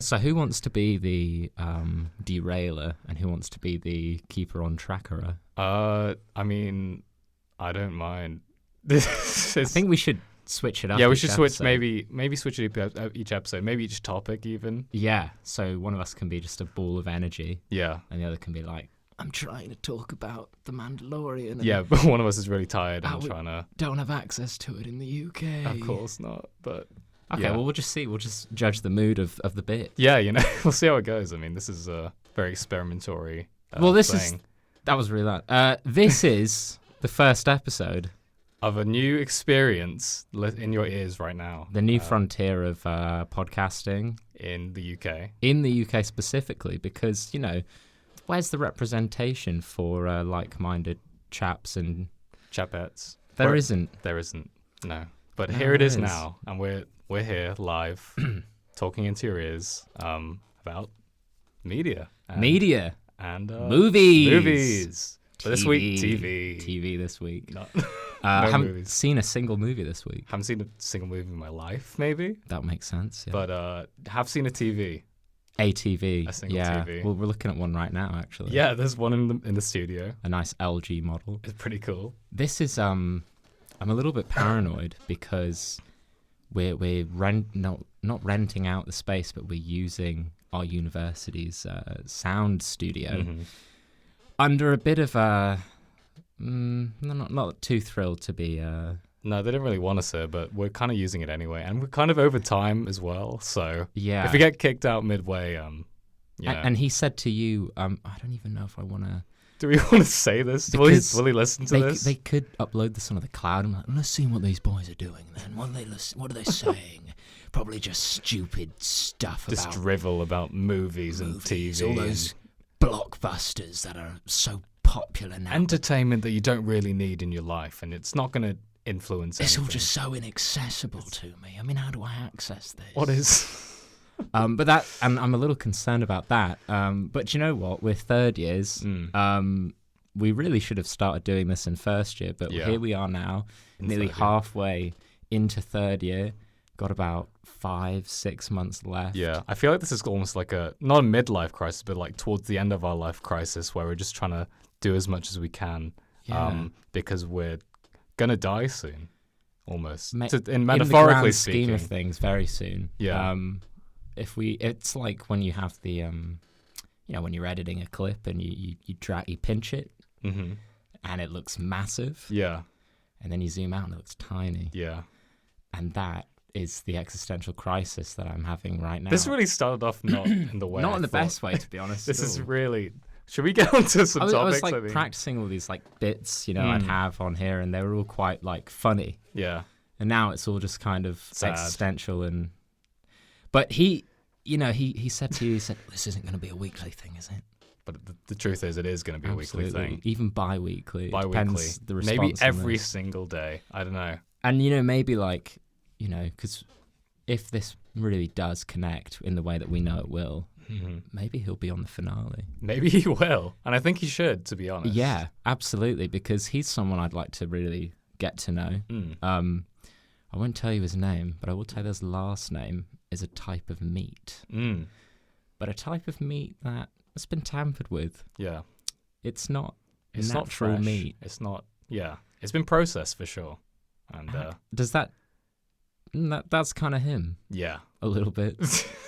So who wants to be the derailer and who wants to be the keeper on trackerer? I mean, I don't mind. I think we should switch it up. Yeah, we should switch. Episode. Maybe switch it each episode. Maybe each topic even. Yeah. So one of us can be just a ball of energy. Yeah. And the other can be like, I'm trying to talk about the Mandalorian. And yeah, but one of us is really tired and trying to. Don't have access to it in the UK. Of course not. But okay, yeah. well we'll just see. We'll just judge the mood of the bit. Yeah, we'll see how it goes. I mean, this is a very experimentary. That was really loud. This is the first episode of a new experience in your ears right now. The new frontier of podcasting in the UK. In the UK specifically, because where's the representation for like-minded chaps and chapettes? There isn't. No. But here it is now, and we're here live, talking into your ears about media and movies. But this week, TV this week. I haven't movies. Seen a single movie this week. Haven't seen a single movie in my life, maybe. That makes sense. Yeah. But have seen a TV. A TV. A single TV. Well, we're looking at one right now, actually. Yeah, there's one in the studio. A nice LG model. It's pretty cool. This is I'm a little bit paranoid because we're not renting out the space, but we're using our university's sound studio under a bit of a not too thrilled to be. No, they didn't really want us here, but we're kind of using it anyway, and we're kind of over time as well. So yeah, if we get kicked out midway, And he said to you, I don't even know if I want to. Do we want to say this? Will he listen to this? They could upload this onto the cloud. I'm like, let's see what these boys are doing then. What are they saying? Probably just stupid stuff just about drivel about movies and TV. All those blockbusters that are so popular now. Entertainment that you don't really need in your life, and it's not going to influence anything. It's all just so inaccessible to me. I mean, how do I access this? What is... but that, and I'm a little concerned about that. But you know what? We're third years. We really should have started doing this in first year, but here we are now, nearly halfway into third year. Got about 5-6 months left. Yeah, I feel like this is almost like not a midlife crisis, but like towards the end of our life crisis, where we're just trying to do as much as we can, because we're gonna die soon, almost. In metaphorically in the grand speaking, scheme of things, very soon. Yeah. It's like when you have the, when you're editing a clip and you pinch it, and it looks massive. Yeah. And then you zoom out and it looks tiny. Yeah. And that is the existential crisis that I'm having right now. This really started off not in the way not in the best way, to be honest. This is really... Should we get onto some topics? I was like practicing all these like bits, I'd have on here, and they were all quite like funny. Yeah. And now it's all just kind of sad. Existential and... But he said to you, this isn't going to be a weekly thing, is it? But the truth is, it is going to be Absolutely. A weekly thing. Even bi-weekly. Bi-weekly. The maybe every single day. I don't know. And, maybe like, because if this really does connect in the way that we know it will, maybe he'll be on the finale. Maybe he will. And I think he should, to be honest. Yeah, absolutely. Because he's someone I'd like to really get to know. I won't tell you his name, but I will tell you his last name is a type of meat. But a type of meat that has been tampered with. Yeah. It's not natural not fresh meat. It's not, it's been processed for sure. And does that's kind of him. Yeah. A little bit.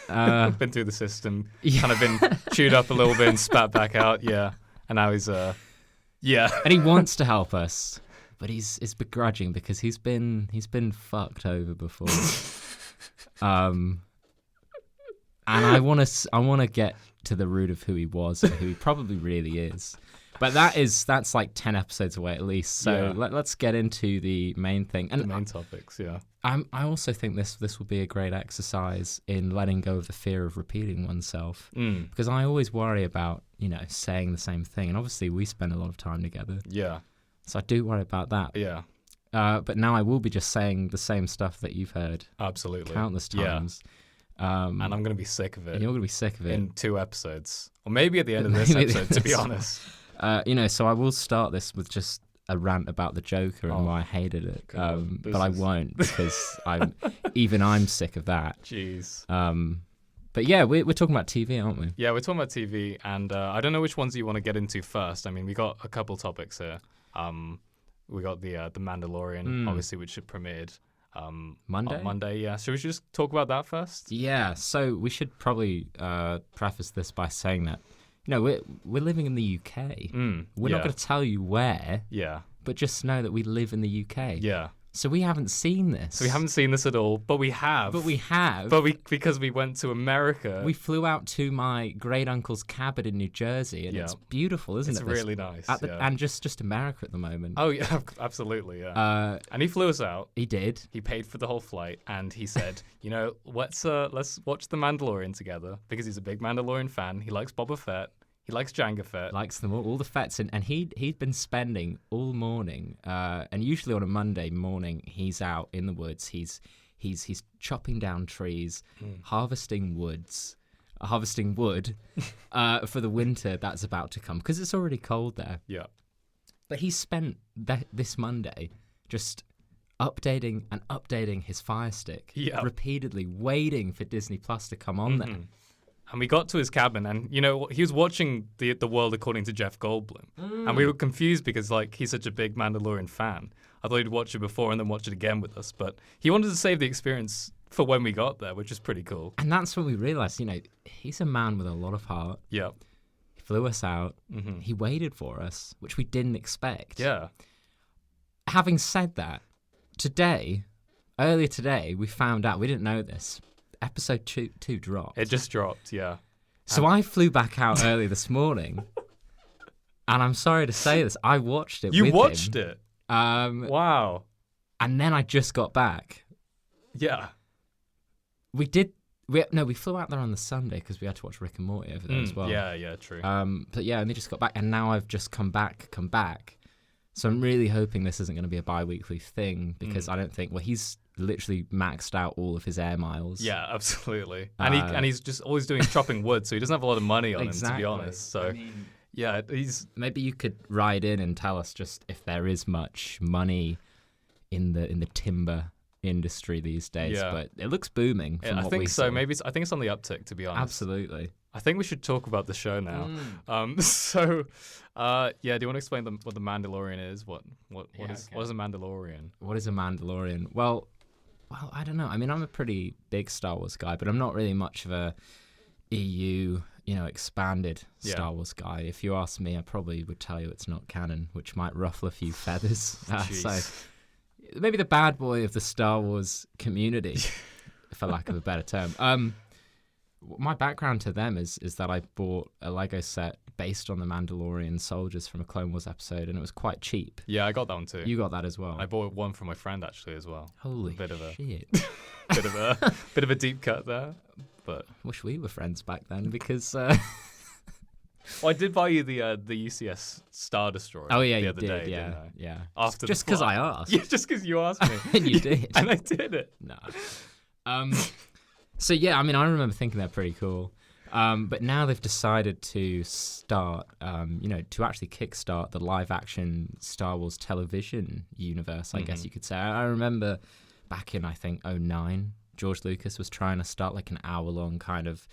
Been through the system, kind of been chewed up a little bit and spat back out. Yeah. And now he's, And he wants to help us, but he's begrudging because he's been fucked over before. And I want to get to the root of who he was and who he probably really is. But that's like 10 episodes away at least. So let's get into the main thing. And the main topics, yeah. I also think this will be a great exercise in letting go of the fear of repeating oneself. Because I always worry about, saying the same thing. And obviously we spend a lot of time together. Yeah. So I do worry about that. Yeah. But now I will be just saying the same stuff that you've heard. Absolutely. Countless times. And I'm going to be sick of it. And you're going to be sick of it. In 2 episodes. Or maybe at the end of this episode, to be honest. So I will start this with just a rant about the Joker and why I hated it. But I won't because I'm sick of that. Jeez. But yeah, we're talking about TV, aren't we? Yeah, we're talking about TV, and I don't know which ones you want to get into first. I mean, we got a couple topics here. We got the Mandalorian, obviously, which had premiered Monday. On Monday, yeah. So we should just talk about that first. Yeah. So we should probably preface this by saying that we're living in the UK. We're not going to tell you where. Yeah. But just know that we live in the UK. Yeah. So we haven't seen this. So we haven't seen this at all, but we have. Because we went to America. We flew out to my great uncle's cabin in New Jersey, and it's beautiful, isn't it? It's really nice. And just America at the moment. Oh yeah, absolutely, yeah. And he flew us out. He did. He paid for the whole flight, and he said, let's watch The Mandalorian together, because he's a big Mandalorian fan. He likes Boba Fett. He likes Jango Fett. Likes them all the Fetts. And he'd been spending all morning, and usually on a Monday morning, he's out in the woods. He's chopping down trees, harvesting wood for the winter that's about to come, because it's already cold there. Yeah. But he spent this Monday just updating his Fire Stick repeatedly, waiting for Disney Plus to come on there. And we got to his cabin, and he was watching the World According to Jeff Goldblum, and we were confused because he's such a big Mandalorian fan. I thought he'd watch it before and then watch it again with us, but he wanted to save the experience for when we got there, which is pretty cool. And that's when we realized, he's a man with a lot of heart. Yeah, he flew us out. He waited for us, which we didn't expect. Yeah. Having said that, earlier today, we found out, we didn't know this. Episode 2 dropped. It just dropped, yeah. So I flew back out early this morning, and I'm sorry to say this, I watched it. You watched it? Wow. And then I just got back. Yeah. We flew out there on the Sunday because we had to watch Rick and Morty over there as well. Yeah, true. But yeah, and they just got back, and now I've just come back. So I'm really hoping this isn't going to be a bi-weekly thing, because I don't think. Well, he's literally maxed out all of his air miles. Yeah, absolutely. And he's just always doing chopping wood, so he doesn't have a lot of money on him, to be honest. So he's maybe you could write in and tell us just if there is much money in the timber industry these days. Yeah. But it looks booming. From I what think we so. saw. I think it's on the uptick, to be honest. Absolutely. I think we should talk about the show now. Do you want to explain what the Mandalorian is? What is a Mandalorian? What is a Mandalorian? Well, I don't know. I mean, I'm a pretty big Star Wars guy, but I'm not really much of a EU, expanded Star Wars guy. If you ask me, I probably would tell you it's not canon, which might ruffle a few feathers. So maybe the bad boy of the Star Wars community, for lack of a better term. My background to them is that I bought a Lego set based on the Mandalorian soldiers from a Clone Wars episode, and it was quite cheap. Yeah, I got that one too. You got that as well. I bought one from my friend actually as well. Holy bit of shit! bit of a deep cut there, but wish we were friends back then, because. Well, I did buy you the UCS Star Destroyer. Oh yeah, the you other did. day, Yeah, didn't I? yeah. After just because I asked. Yeah, just because you asked me. And you did. And I did it. No. So yeah, I mean, I remember thinking they're pretty cool. But now they've decided to start, to actually kickstart the live-action Star Wars television universe, I guess you could say. I remember back in, I think, 2009, George Lucas was trying to start like an hour-long kind of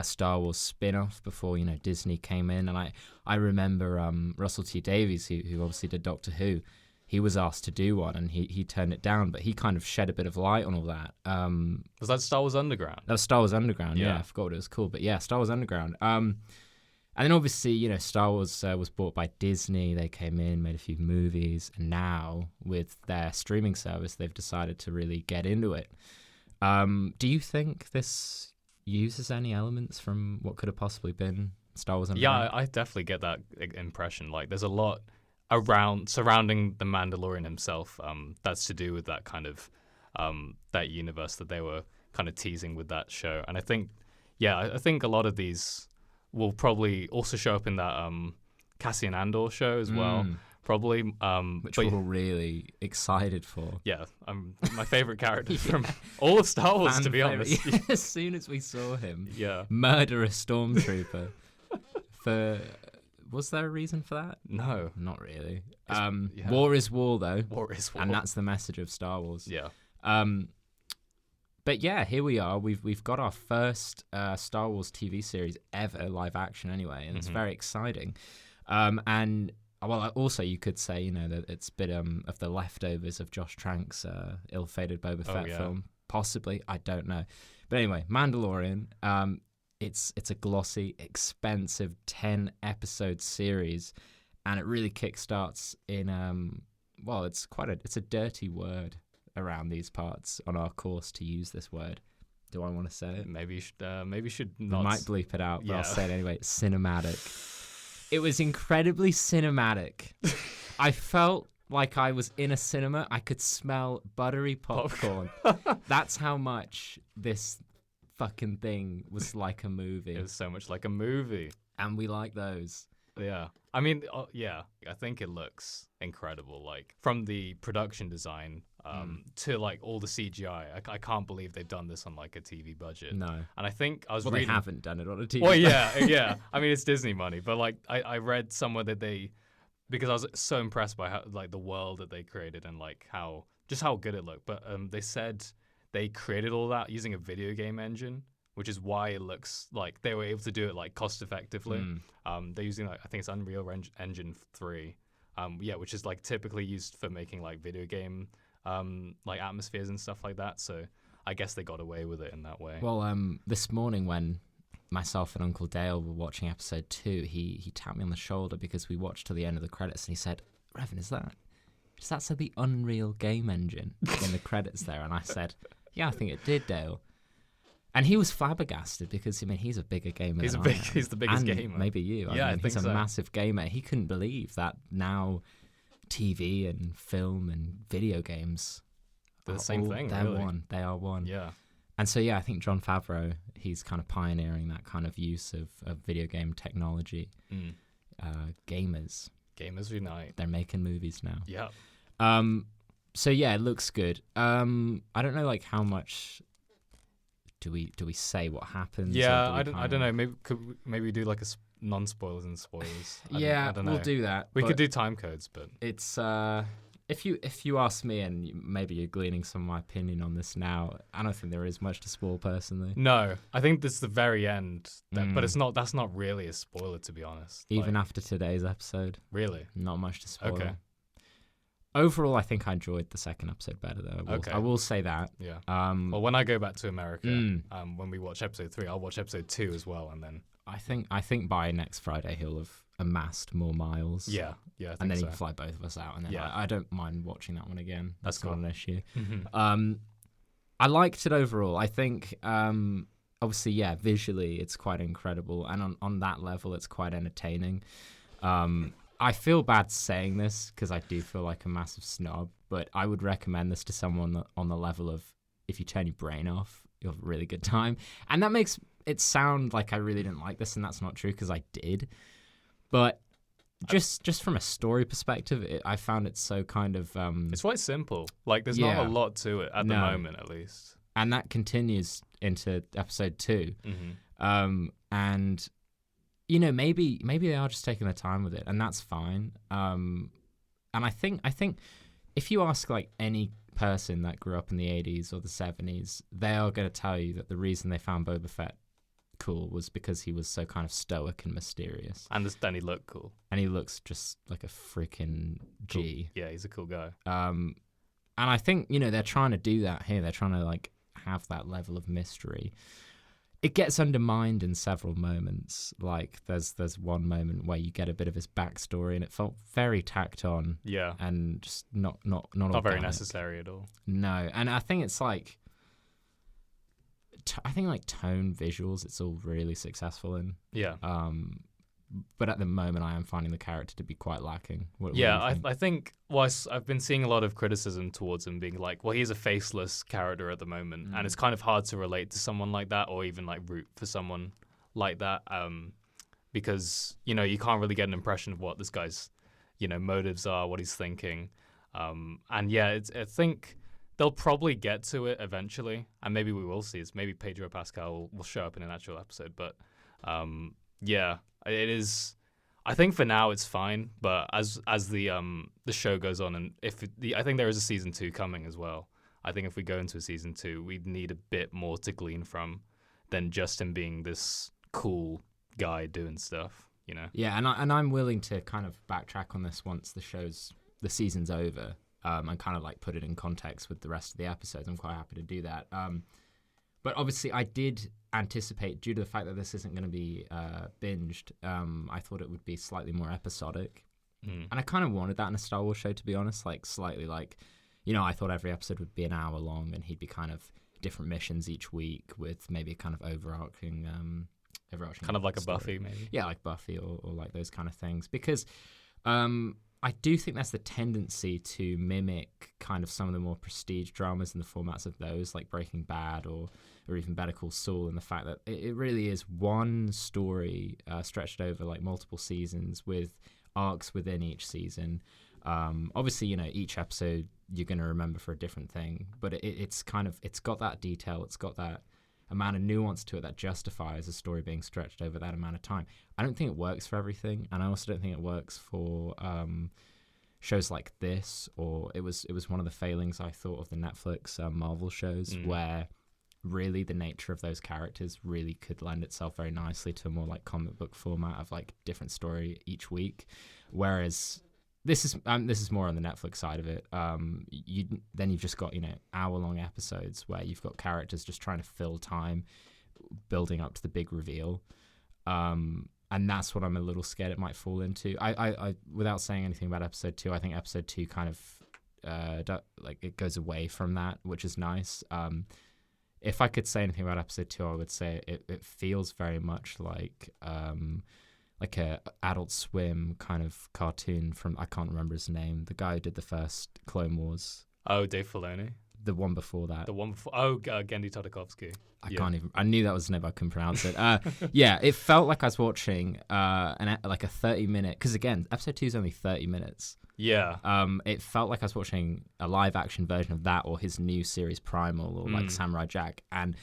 Star Wars spin-off before, Disney came in. And I remember Russell T Davies, who obviously did Doctor Who, he was asked to do one, and he turned it down, but he kind of shed a bit of light on all that. Was that Star Wars Underground? That was Star Wars Underground, yeah. I forgot what it was called, but yeah, Star Wars Underground. And then obviously, Star Wars was bought by Disney. They came in, made a few movies, and now with their streaming service, they've decided to really get into it. Do you think this uses any elements from what could have possibly been Star Wars Underground? Yeah, I definitely get that impression. Like, there's a lot surrounding the Mandalorian himself that's to do with that kind of that universe that they were kind of teasing with that show. And I think a lot of these will probably also show up in that Cassian Andor show as well, probably. Which we're all really excited for. Yeah, my favorite character from all of Star Wars, to be honest. As soon as we saw him murder a stormtrooper for... Was there a reason for that? No. Not really. War is war, though. War is war. And that's the message of Star Wars. Yeah. But yeah, here we are. We've got our first Star Wars TV series ever, live action anyway, and it's very exciting. And well, also you could say, that it's a bit of the leftovers of Josh Trank's ill-fated Boba Fett film, possibly. I don't know, but anyway, Mandalorian. It's a glossy, expensive 10-episode series, and it really kickstarts in it's a dirty word around these parts on our course to use this word. Do I want to say it? Maybe you should not. We might bleep it out, but I'll say it anyway. Cinematic. It was incredibly cinematic. I felt like I was in a cinema. I could smell buttery popcorn. That's how much this fucking thing was like a movie. It was so much like a movie. And we like those. Yeah. I mean, I think it looks incredible. Like, from the production design to, like, all the CGI. I can't believe they've done this on, like, a TV budget. No. And I think I was reading... reading... they haven't done it on a TV budget. Well, yeah. I mean, it's Disney money. But, like, I read somewhere that because I was so impressed by how, like, the world that they created and, like, how good it looked. But they said they created all that using a video game engine, which is why it looks like they were able to do it like cost effectively. They're using I think it's Unreal Engine 3, which is like typically used for making like video game like atmospheres and stuff like that. So I guess they got away with it in that way. Well, this morning when myself and Uncle Dale were watching episode 2, he tapped me on the shoulder because we watched to the end of the credits, and he said, "Revan, does that say the Unreal Game Engine in the credits there?" And I said, "Yeah, I think it did, Dale." And he was flabbergasted because, I mean, he's a bigger gamer He's than the biggest and gamer. Maybe you. Yeah, I mean, think he's a so. massive gamer. He couldn't believe that now TV and film and video games They're the same thing, they're really. one. They are one. Yeah. And so, yeah, I think Jon Favreau, he's kind of pioneering that kind of use of video game technology. Gamers unite. They're making movies now. Yeah. So, yeah, it looks good. I don't know, like, how much... Do we say what happens? Yeah, I don't know. Maybe we do like a non-spoilers and spoilers. I don't know. We'll do that. We could do time codes, but it's if you ask me, and maybe you're gleaning some of my opinion on this now, I don't think there is much to spoil personally. No, I think this is the very end, but it's not. That's not really a spoiler, to be honest. Even after today's episode, really, not much to spoil. Okay. Overall, I think I enjoyed the second episode better, though. I will say that. Yeah. Well, when I go back to America, when we watch episode 3, I'll watch episode 2 as well, and then I think by next Friday he'll have amassed more miles. Yeah. I think and then so. he can fly both of us out, and then I don't mind watching that one again. That's cool. Not an issue. Mm-hmm. I liked it overall. I think obviously, yeah, visually it's quite incredible, and on that level it's quite entertaining. I feel bad saying this because I do feel like a massive snob, but I would recommend this to someone on the level of if you turn your brain off, you'll have a really good time. And that makes it sound like I really didn't like this, and that's not true because I did. But just from a story perspective, I found it so kind of... it's quite simple. Like, there's not a lot to it at the moment, at least. And that continues into episode 2. Mm-hmm. And... maybe they are just taking their time with it, and that's fine. And I think if you ask like any person that grew up in the 80s or the 70s, they are going to tell you that the reason they found Boba Fett cool was because he was so kind of stoic and mysterious. And then he looked cool. And he looks just like a freaking G. Cool. Yeah, he's a cool guy. And I think, they're trying to do that here. They're trying to like have that level of mystery. It gets undermined in several moments. Like there's one moment where you get a bit of his backstory, and it felt very tacked on. Yeah, and just not very necessary at all. No, and I think it's like, like tone visuals, it's all really successful in. Yeah. But at the moment, I am finding the character to be quite lacking. What I think I've been seeing a lot of criticism towards him being like, well, he's a faceless character at the moment, and it's kind of hard to relate to someone like that or even like root for someone like that, because you can't really get an impression of what this guy's motives are, what he's thinking, and yeah, I think they'll probably get to it eventually, and maybe we will see. It's maybe Pedro Pascal will show up in an actual episode, but yeah. It is. I think for now it's fine, but as the show goes on, and I think there is a season 2 coming as well. I think if we go into a season 2, we need a bit more to glean from than just him being this cool guy doing stuff, you know? Yeah, and I'm willing to kind of backtrack on this once the season's over, and kind of like put it in context with the rest of the episodes. I'm quite happy to do that. But obviously, I did anticipate, due to the fact that this isn't going to be binged, I thought it would be slightly more episodic. And I kind of wanted that in a Star Wars show, to be honest, like slightly like, I thought every episode would be an hour long and he'd be kind of different missions each week with maybe a kind of overarching kind of like story. A Buffy, maybe. Yeah, like Buffy or like those kind of things. Because I do think that's the tendency to mimic kind of some of the more prestige dramas in the formats of those, like Breaking Bad or even Better Call Saul, and the fact that it really is one story stretched over like multiple seasons with arcs within each season. Obviously, each episode you're going to remember for a different thing, but it's got that detail, it's got that amount of nuance to it that justifies a story being stretched over that amount of time. I don't think it works for everything, and I also don't think it works for shows like this, or it was one of the failings I thought of the Netflix Marvel shows, where really the nature of those characters really could lend itself very nicely to a more like comic book format of like different story each week, whereas this is more on the Netflix side of it. You've just got hour-long episodes where you've got characters just trying to fill time, building up to the big reveal, and that's what I'm a little scared it might fall into. I without saying anything about episode 2, I think episode 2 kind of it goes away from that, which is nice. If I could say anything about episode 2, I would say it feels very much like a Adult Swim kind of cartoon from, I can't remember his name, the guy who did the first Clone Wars. Oh, Dave Filoni. The one before that. Gendy Tartakovsky. I knew that was his name, I couldn't pronounce it. Yeah, it felt like I was watching a 30-minute, because again, episode 2 is only 30 minutes. Yeah. It felt like I was watching a live-action version of that, or his new series Primal, or like Samurai Jack, and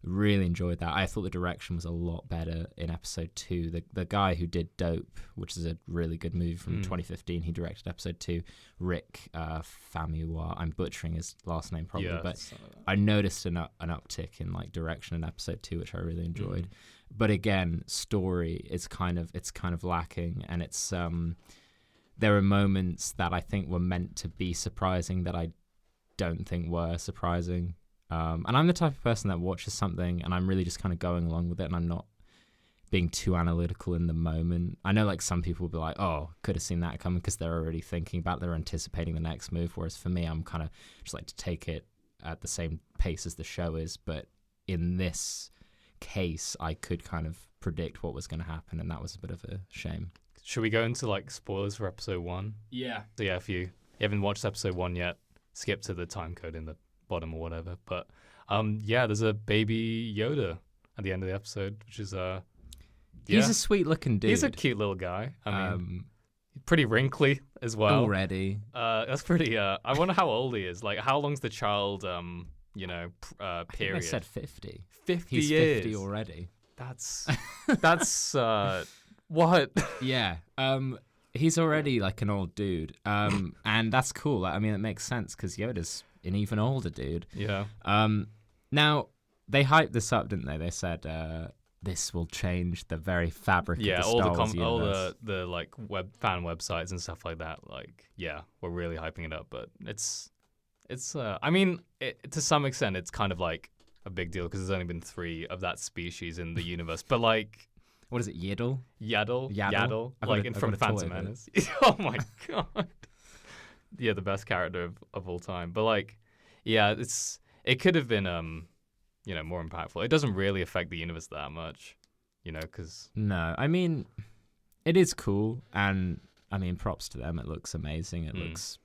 really enjoyed that. I thought the direction was a lot better in episode 2. The guy who did Dope, which is a really good movie from 2015, he directed episode 2. Rick Famuyiwa. I'm butchering his last name probably, but I noticed an uptick in like direction in episode 2, which I really enjoyed. But again, story is kind of lacking, and it's there are moments that I think were meant to be surprising that I don't think were surprising. And I'm the type of person that watches something and I'm really just kind of going along with it, and I'm not being too analytical in the moment. I know like some people will be like, oh, could have seen that coming, because they're already thinking about it, they're anticipating the next move. Whereas for me, I'm kind of just like to take it at the same pace as the show is. But in this case, I could kind of predict what was going to happen, and that was a bit of a shame. Should we go into like spoilers for episode 1? Yeah. So yeah, if you haven't watched episode 1 yet, skip to the time code in the bottom or whatever. But there's a baby Yoda at the end of the episode, which is he's a sweet looking dude. He's a cute little guy. I mean, pretty wrinkly as well already. That's pretty. I wonder how old he is. Like, how long's the child? Period. I think they said 50. 50 He's years. 50 already. That's what? Yeah. He's already like an old dude. And that's cool. I mean, it makes sense because Yoda's an even older dude. Yeah. Now they hyped this up, didn't they? They said this will change the very fabric of the Star Wars universe. all the like fan websites and stuff like that. Like, yeah, we're really hyping it up, but it's I mean, to some extent, it's kind of like a big deal because there's only been 3 of that species in the universe. But like, what is it? Yaddle, like from Phantom Menace. Oh my god. Yeah, the best character of all time. But like, yeah, it could have been more impactful. It doesn't really affect the universe that much, because no, I mean, it is cool, and I mean, props to them. It looks amazing. It looks.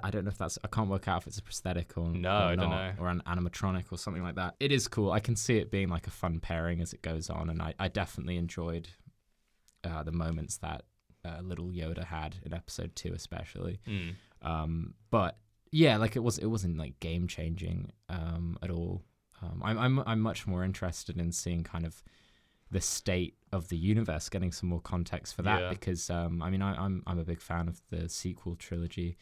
I don't know if I can't work out if it's a prosthetic or I don't know, or an animatronic or something like that. It is cool. I can see it being like a fun pairing as it goes on, and I definitely enjoyed the moments that little Yoda had in episode 2 especially. But yeah, like it wasn't like game changing at all. I'm much more interested in seeing kind of the state of the universe, getting some more context for that, because I mean I'm a big fan of the sequel trilogy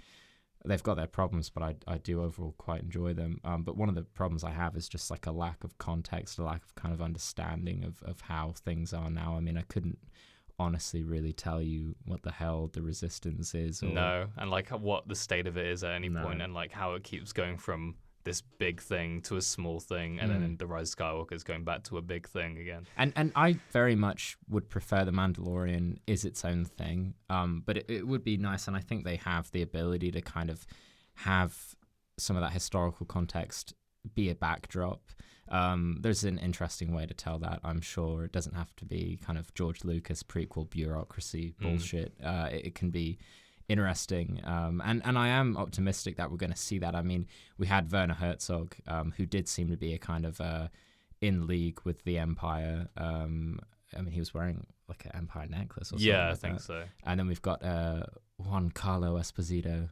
they've got their problems, but I do overall quite enjoy them. But one of the problems I have is just like a lack of context, a lack of kind of understanding of how things are now. I mean, I couldn't honestly really tell you what the hell the Resistance is. Or, no, and like what the state of it is at any point, and like how it keeps going from this big thing to a small thing, and then in The Rise of Skywalker is going back to a big thing again. And I very much would prefer The Mandalorian is its own thing, but it would be nice, and I think they have the ability to kind of have some of that historical context be a backdrop. There's an interesting way to tell that, I'm sure. It doesn't have to be kind of George Lucas prequel bureaucracy bullshit. It can be interesting, and I am optimistic that we're going to see that. I mean, we had Werner Herzog, who did seem to be a kind of in league with the Empire. I mean, he was wearing like an Empire necklace or something. Yeah, like I think that. so. And then we've got Juan Carlo Esposito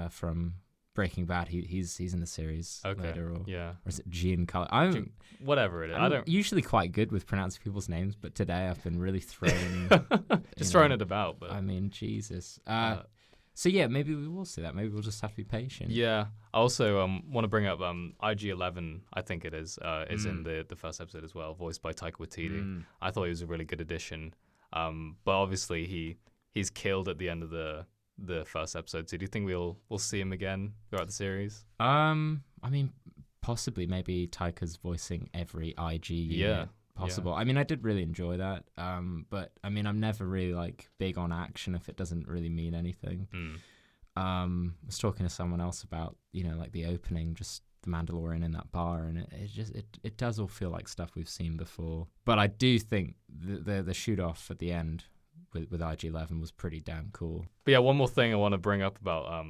from Breaking Bad. He's in the series later, or is it Giancarlo? Whatever it is. I'm usually quite good with pronouncing people's names, but today I've been really throwing throwing it about. But I mean, Jesus. So yeah, maybe we will see that. Maybe we'll just have to be patient. Yeah. I also want to bring up IG-11, I think it is in the first episode as well, voiced by Taika Waititi. I thought he was a really good addition. But obviously he's killed at the end of the first episode. So do you think we'll see him again throughout the series? I mean, possibly. Maybe Taika's voicing every IG unit possible. Yeah. I mean, I did really enjoy that. But I mean, I'm never really like big on action if it doesn't really mean anything. I was talking to someone else about, like the opening, just the Mandalorian in that bar, and it does all feel like stuff we've seen before. But I do think the shoot off at the end with IG-11 was pretty damn cool. But yeah, one more thing I want to bring up about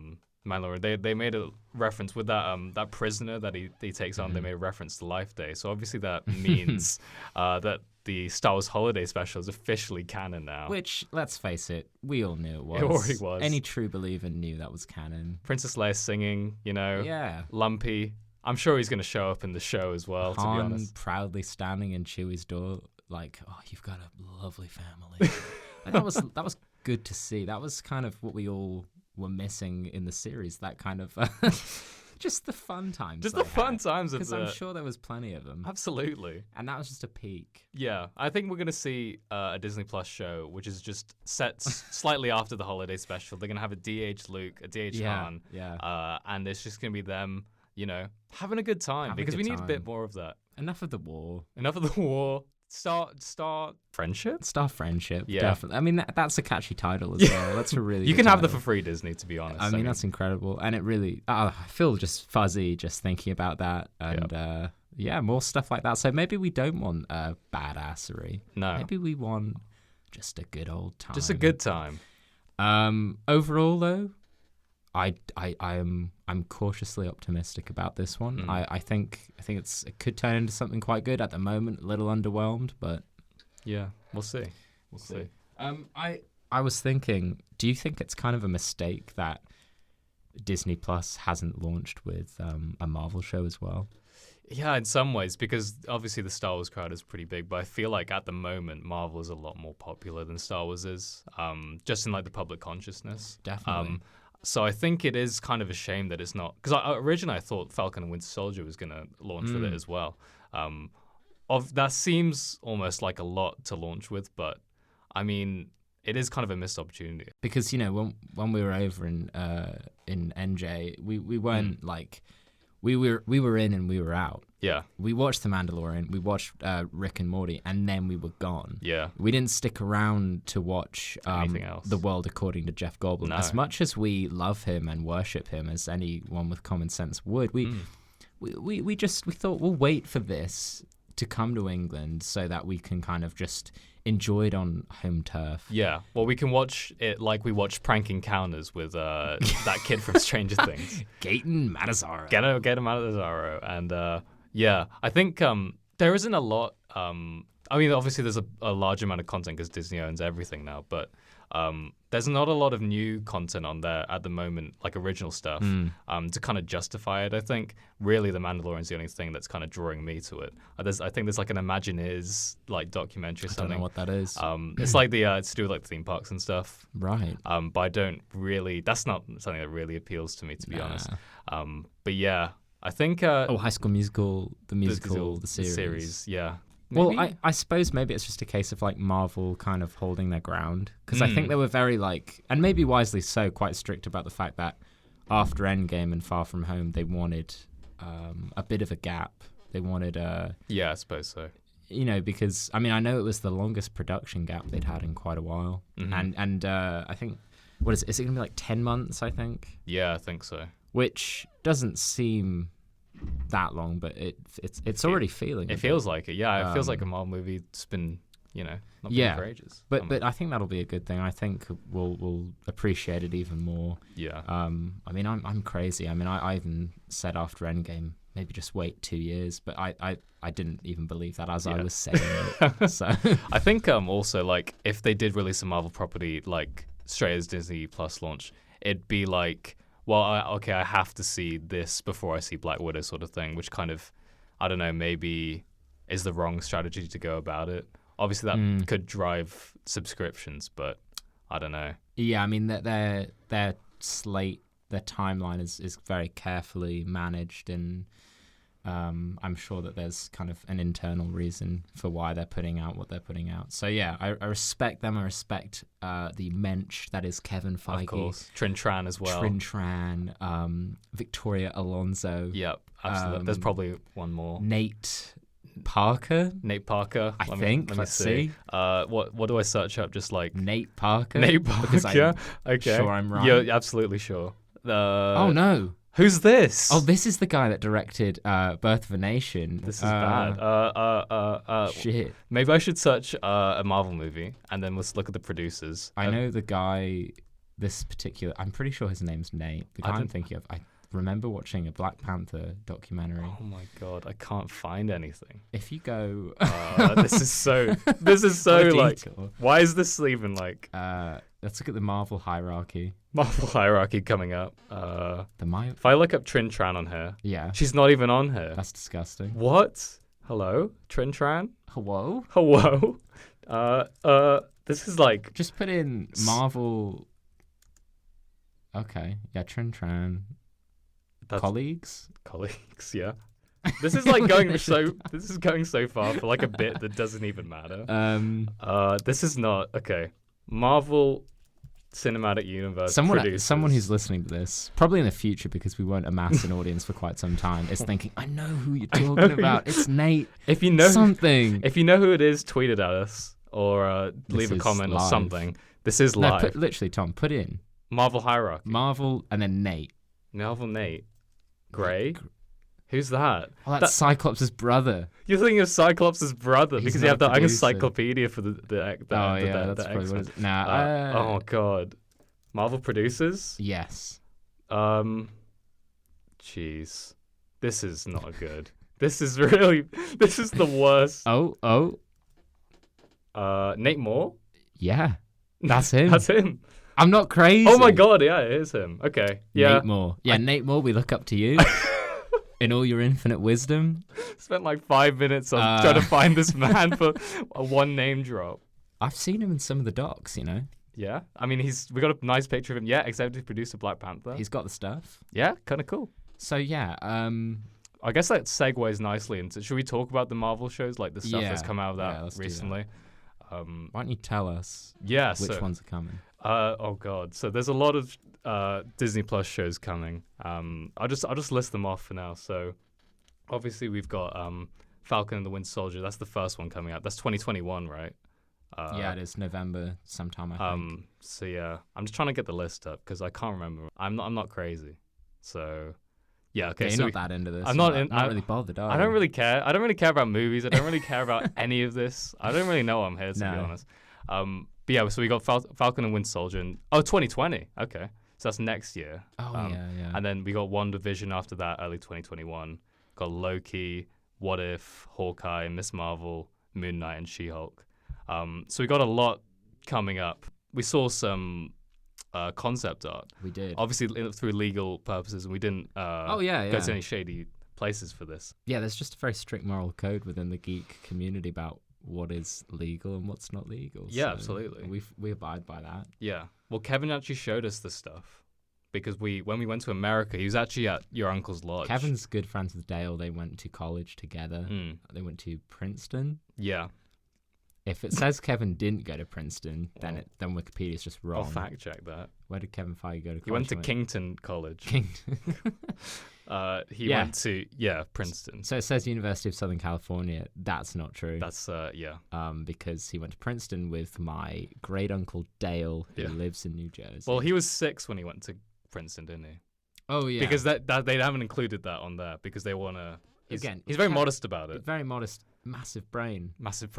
Mandalorian. They made a reference with that prisoner that he takes on. They made a reference to Life Day, so obviously that means that the Star Wars Holiday Special is officially canon now. Which, let's face it, we all knew it was. It already was. Any true believer knew that was canon. Princess Leia singing, Yeah. Lumpy. I'm sure he's going to show up in the show as well, Han to be honest. proudly standing in Chewie's door like, oh, you've got a lovely family. That was good to see. That was kind of what we all were missing in the series. That kind of just the fun times. Just the fun times of because I'm sure there was plenty of them. Absolutely. And that was just a peak. Yeah, I think we're gonna see a Disney Plus show, which is just set slightly after the holiday special. They're gonna have a DH Luke, a DH Han, and it's just gonna be them, having a good time because we need a bit more of that. Enough of the war. Star Friendship? Star Friendship, definitely. I mean, that's a catchy title as well. That's a really You good can have title. that for free, Disney, to be honest. I mean, that's incredible. And it really, I feel just fuzzy just thinking about that. And more stuff like that. So maybe we don't want badassery. No. Maybe we want just a good old time. Just a good time. Overall, though, I'm cautiously optimistic about this one. I think it could turn into something quite good. At the moment, a little underwhelmed, but yeah, we'll see. We'll see. I was thinking, do you think it's kind of a mistake that Disney Plus hasn't launched with a Marvel show as well? Yeah, in some ways, because obviously the Star Wars crowd is pretty big, but I feel like at the moment Marvel is a lot more popular than Star Wars is, just in like the public consciousness. Definitely. So I think it is kind of a shame that it's not, because originally I thought Falcon and Winter Soldier was going to launch with it as well. That seems almost like a lot to launch with, but I mean, it is kind of a missed opportunity. Because when we were over in NJ, we weren't like we were in and we were out. Yeah. We watched The Mandalorian, we watched Rick and Morty, and then we were gone. Yeah. We didn't stick around to watch anything else. The World According to Jeff Goldblum. No. As much as we love him and worship him, as anyone with common sense would, we thought we'll wait for this to come to England so that we can kind of just enjoy it on home turf. Yeah. Well, we can watch it like we watched Prank Encounters with that kid from Stranger Things. Gaten Matazzaro. Get him out of the Zaro. And I think there isn't a lot I mean, obviously there's a large amount of content because Disney owns everything now, but there's not a lot of new content on there at the moment, like original stuff, to kind of justify it. I think really The Mandalorian's the only thing that's kind of drawing me to it. I think there's like an Imagineers like documentary or I something. don't know what that is. It's like it's to do with like theme parks and stuff. Right. But I don't really. That's not something that really appeals to me, to be honest. But yeah, I think. High School Musical, the series. Yeah. Maybe? Well, I suppose maybe it's just a case of like Marvel kind of holding their ground, because I think they were very like, and maybe wisely so, quite strict about the fact that after Endgame and Far From Home, they wanted a bit of a gap. They wanted yeah, I suppose so. You know, because I mean, I know it was the longest production gap they'd had in quite a while, and I think what is it? Is it gonna be like 10 months? I think. Yeah, I think so. Which doesn't seem that long, but it's already feeling. It feels like it. Yeah, it feels like a Marvel movie. It's been, not been for ages. But I think that'll be a good thing. I think we'll appreciate it even more. Yeah. I mean, I'm crazy. I mean, I even said after Endgame, maybe just wait 2 years, but I didn't even believe that as I was saying it. So I think also like if they did release a Marvel property like straight as Disney Plus launch, it'd be like, well, I have to see this before I see Black Widow sort of thing, which kind of, I don't know, maybe is the wrong strategy to go about it. Obviously, that could drive subscriptions, but I don't know. Yeah, I mean, their slate, their timeline is very carefully managed, and I'm sure that there's kind of an internal reason for why they're putting out what they're putting out. So yeah, I respect them. I respect the mensch that is Kevin Feige. Of course. Trin Tran as well. Trin Tran, Victoria Alonso. Yep, absolutely. There's probably one more. Nate Parker. I think. Let's see. What do I search up? Just like Nate Parker. Because I'm okay. Sure, I'm right. You're absolutely sure. Oh no. Who's this? Oh, this is the guy that directed Birth of a Nation. This is bad. Shit. Maybe I should search a Marvel movie and then let's look at the producers. I know the guy. This particular. I'm pretty sure his name's Nate. The guy I'm thinking of. I remember watching a Black Panther documentary. Oh my god, I can't find anything. If you go, this is so like. Why is this even like? Let's look at the Marvel hierarchy. Marvel hierarchy coming up. If I look up Trin Tran on here, yeah, she's not even on here. That's disgusting. What? Hello, Trin Tran. Hello. This is like just put in Marvel. Okay, yeah, Trin Tran. Colleagues, yeah. This is like going This is going so far for like a bit that doesn't even matter. This is not okay. Marvel Cinematic Universe. Someone who's listening to this, probably in the future, because we won't amass an audience for quite some time, is thinking, I know who you're talking about. It's Nate. If you know something, if you know who it is, tweet it at us or leave a comment live. Or something. This is live. Literally, Tom, put in Marvel hierarchy. Marvel and then Nate. Marvel Nate. Gray? Who's that? Oh, that's Cyclops' brother. You're thinking of Cyclops' brother because you have the encyclopedia for the that's probably what it is. Nah. Oh god. Marvel producers? Yes. Jeez. This is not good. This is the worst. Oh. Nate Moore? Yeah. That's him. That's him. I'm not crazy. Oh my god, yeah, it is him. Okay. Yeah. Nate Moore. Yeah, Nate Moore, we look up to you. In all your infinite wisdom. Spent like 5 minutes on trying to find this man for a one name drop. I've seen him in some of the docs, you know. Yeah. I mean, we got a nice picture of him. Yeah, executive producer Black Panther. He's got the stuff. Yeah, kind of cool. So yeah, I guess that segues nicely into, should we talk about the Marvel shows, like the stuff that's come out of that recently? Why don't you tell us which ones are coming? Oh god. So there's a lot of Disney Plus shows coming. I'll just list them off for now. So obviously we've got Falcon and the Winter Soldier. That's the first one coming out. That's 2021, right? Yeah, it is November sometime, I think. So yeah, I'm just trying to get the list up because I can't remember. I'm not crazy. So yeah, okay. Yeah, so you're not that into this. I'm not really bothered. I don't really care. I don't really care about movies. I don't really care about any of this. I don't really know why I'm here, to be honest. But yeah, so we got Falcon and Winter Soldier. 2020. Okay. So that's next year. Oh, yeah. And then we got WandaVision after that, early 2021. Got Loki, What If, Hawkeye, Miss Marvel, Moon Knight and She-Hulk. So we got a lot coming up. We saw some concept art. We did. Obviously through legal purposes, and we didn't go to any shady places for this. Yeah, there's just a very strict moral code within the geek community about what is legal and what's not legal. Yeah, so absolutely. We abide by that. Yeah. Well, Kevin actually showed us this stuff because when we went to America, he was actually at your uncle's lodge. Kevin's good friends with Dale. They went to college together. They went to Princeton. Yeah. If it says Kevin didn't go to Princeton, then Wikipedia's just wrong. I'll fact check that. Where did Kevin Feige go to college? He went to Kington College. Kington. He went to Princeton. So it says University of Southern California. That's not true. That's because he went to Princeton with my great uncle Dale, who lives in New Jersey. Well, he was 6 when he went to Princeton, didn't he? Oh yeah. Because that they haven't included that on there because they want to. He's very modest about it. Very modest. Massive brain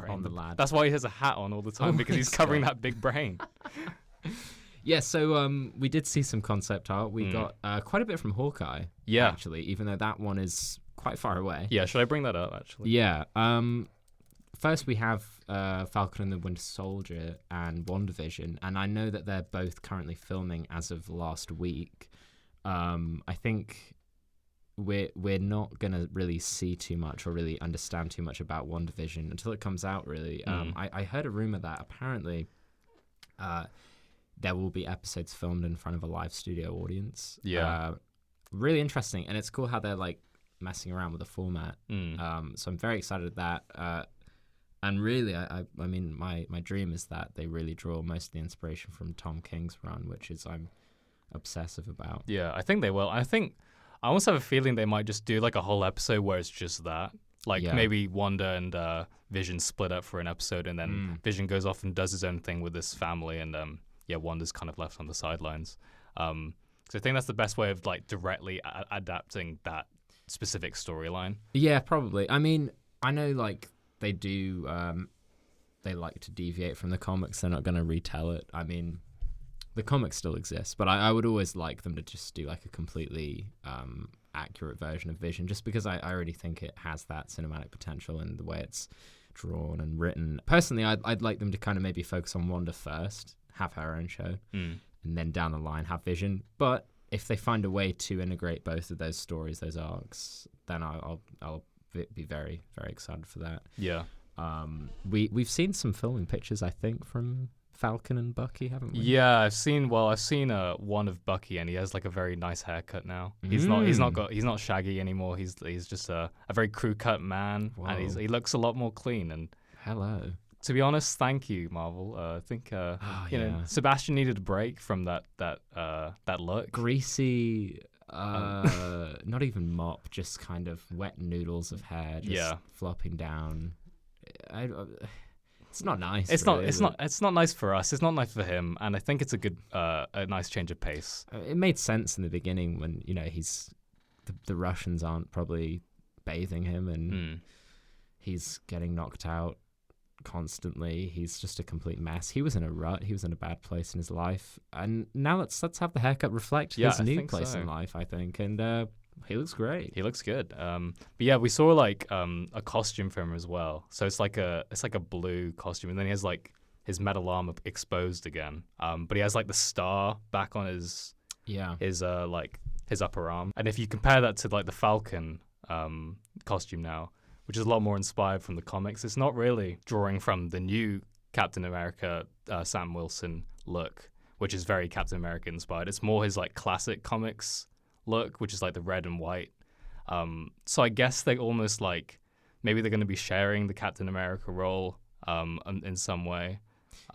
on the lad. That's why he has a hat on all the time because he's covering that big brain. Yeah, so we did see some concept art. We got quite a bit from Hawkeye, actually, even though that one is quite far away. Yeah, should I bring that up, actually? Yeah. First, we have Falcon and the Winter Soldier and WandaVision, and I know that they're both currently filming as of last week. I think we're not going to really see too much or really understand too much about WandaVision until it comes out, really. I heard a rumor that apparently there will be episodes filmed in front of a live studio audience. Yeah. Really interesting. And it's cool how they're like messing around with the format. So I'm very excited at that. And really, I mean, my dream is that they really draw most of the inspiration from Tom King's run, which is I'm obsessive about. Yeah, I think they will. I almost have a feeling they might just do like a whole episode where it's just that. Like maybe Wanda and Vision split up for an episode, and then Vision goes off and does his own thing with his family, and Wanda's kind of left on the sidelines. So I think that's the best way of like directly adapting that specific storyline. Yeah, probably. I mean, I know like they do. They like to deviate from the comics. They're not going to retell it. I mean, the comics still exist, but I would always like them to just do like a completely accurate version of Vision, just because I already think it has that cinematic potential in the way it's drawn and written. Personally, I'd like them to kind of maybe focus on Wanda first, have her own show, and then down the line have Vision. But if they find a way to integrate both of those stories, those arcs, then I'll be very, very excited for that. Yeah. We've seen some filming pictures, I think, from Falcon and Bucky, haven't we? Yeah, I've seen one of Bucky, and he has like a very nice haircut now. He's not shaggy anymore. He's just a very crew cut man. Whoa. And he looks a lot more clean. And hello. To be honest, thank you, Marvel. I think you know, Sebastian needed a break from that look. Greasy, not even mop, just kind of wet noodles of hair, just flopping down. It's not nice. It's not nice for us. It's not nice for him, and I think it's a nice change of pace. It made sense in the beginning when the Russians aren't probably bathing him, and he's getting knocked out constantly. He's just a complete mess. He was in a rut. He was in a bad place in his life, and now let's have the haircut reflect his new place in life, I think, and he looks great. He looks good. But yeah, we saw like a costume for him as well. So it's like a blue costume, and then he has like his metal armor exposed again. But he has like the star back on his upper arm. And if you compare that to like the Falcon costume now, which is a lot more inspired from the comics, it's not really drawing from the new Captain America Sam Wilson look, which is very Captain America inspired. It's more his like classic comics look, which is like the red and white. So I guess they almost like maybe they're going to be sharing the Captain America role in some way.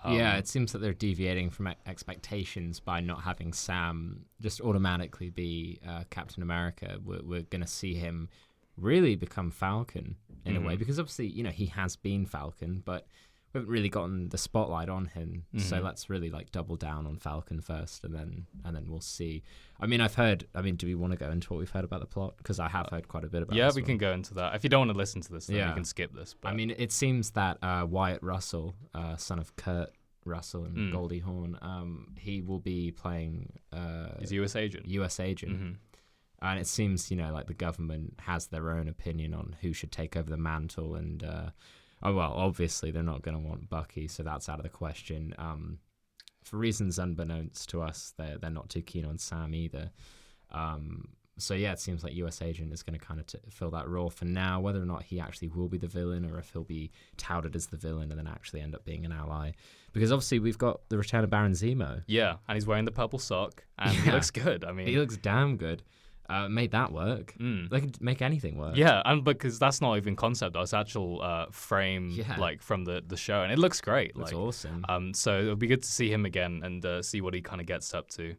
Yeah, it seems that they're deviating from expectations by not having Sam just automatically be Captain America. We're going to see him really become Falcon in a way, because obviously he has been Falcon, but we haven't really gotten the spotlight on him. So let's really like double down on Falcon first, and then we'll see. I mean, do we want to go into what we've heard about the plot? Because I have heard quite a bit about it. Yeah, we can go into that. If you don't want to listen to this, then you can skip this. But. I mean, it seems that Wyatt Russell, son of Kurt Russell and Goldie Hawn, he will be playing... he's a U.S. agent. And it seems, like the government has their own opinion on who should take over the mantle, and Oh well, obviously they're not going to want Bucky, so that's out of the question. For reasons unbeknownst to us, they're not too keen on Sam either. So yeah, it seems like US Agent is going to kind of fill that role for now. Whether or not he actually will be the villain, or if he'll be touted as the villain and then actually end up being an ally, because obviously we've got the return of Baron Zemo. Yeah, and he's wearing the purple sock, and he looks good. I mean, he looks damn good. Made that work. They could make anything work. Yeah, and because that's not even concept, that's actual frame like from the show, and it looks great. That's like, awesome. So it'll be good to see him again and see what he kind of gets up to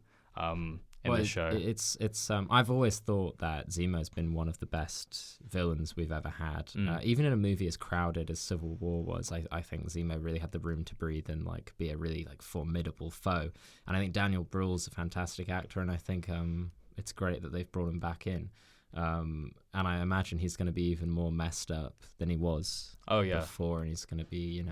in the show. It's I've always thought that Zemo's been one of the best villains we've ever had. Even in a movie as crowded as Civil War was, I think Zemo really had the room to breathe and like be a really like formidable foe. And I think Daniel Bruhl's a fantastic actor, and I think it's great that they've brought him back in. And I imagine he's going to be even more messed up than he was before, and he's going to be,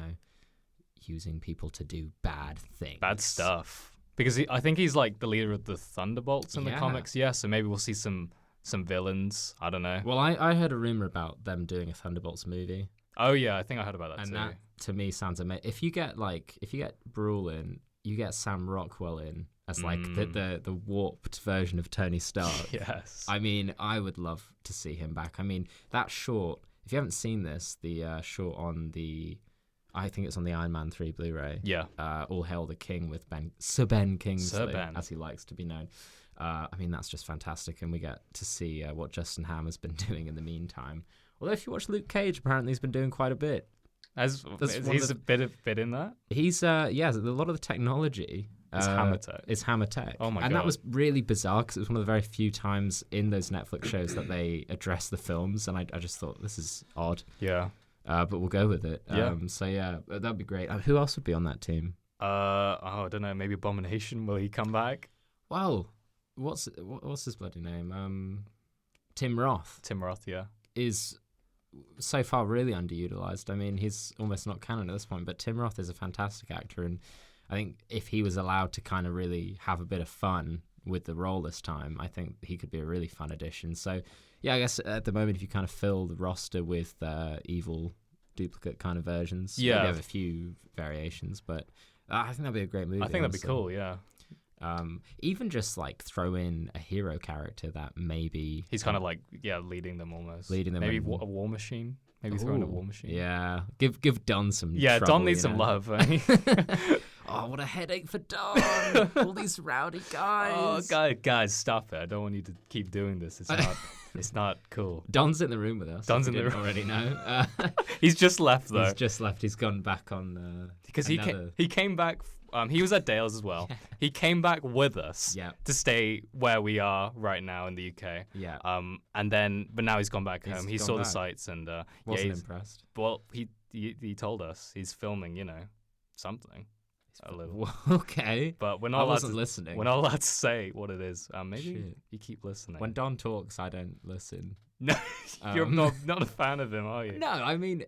using people to do bad things. Bad stuff. Because I think he's like the leader of the Thunderbolts in the comics, so maybe we'll see some some villains. I don't know. Well, I heard a rumor about them doing a Thunderbolts movie. Oh yeah, I think I heard about that and too. And that to me sounds amazing. If you get Bruhl in, you get Sam Rockwell in as like the warped version of Tony Stark. Yes. I mean, I would love to see him back. I mean, that short. If you haven't seen this, the short on the, I think it's on the Iron Man 3 Blu-ray. Yeah. All Hail the King with Sir Ben Kingsley, Sir Ben, as he likes to be known. I mean, that's just fantastic, and we get to see what Justin Hammer's been doing in the meantime. Although if you watch Luke Cage, apparently he's been doing quite a bit. He's a bit in that. He's a lot of the technology. It's Hammer Tech. It's Hammer Tech. Oh my god! And that was really bizarre because it was one of the very few times in those Netflix shows that they address the films, and I just thought this is odd. Yeah. But we'll go with it. Yeah. So yeah, that'd be great. Who else would be on that team? I don't know. Maybe Abomination. Will he come back? Wow. What's his bloody name? Tim Roth. Tim Roth. Yeah. Is so far really underutilized. I mean, he's almost not canon at this point, but Tim Roth is a fantastic actor, and I think if he was allowed to kind of really have a bit of fun with the role this time, I think he could be a really fun addition. So, yeah, I guess at the moment, if you kind of fill the roster with evil duplicate kind of versions, yeah, maybe have a few variations, but I think that'd be a great movie. I think that'd be cool, yeah. Even just like throw in a hero character that maybe he's kind of like leading them almost. Leading them, maybe a War Machine. Maybe throw in a War Machine. Yeah, give Don some. Yeah, trouble, Don needs some love. Oh, what a headache for Don! All these rowdy guys. Oh, guys, stop it! I don't want you to keep doing this. It's not. It's not cool. Don's in the room with us. Don's in the room. Already know. He's just left though. He's just left. He's gone back on. Because he came back. He was at Dale's as well. Yeah. He came back with us to stay where we are right now in the UK. Yeah. But now he's gone back home. He saw the sights and wasn't impressed. Well, he told us he's filming, something. A little. Okay. But we're not. I wasn't listening. We're not allowed to say what it is. Maybe you keep listening. When Don talks, I don't listen. No, you're not a fan of him, are you? No, I mean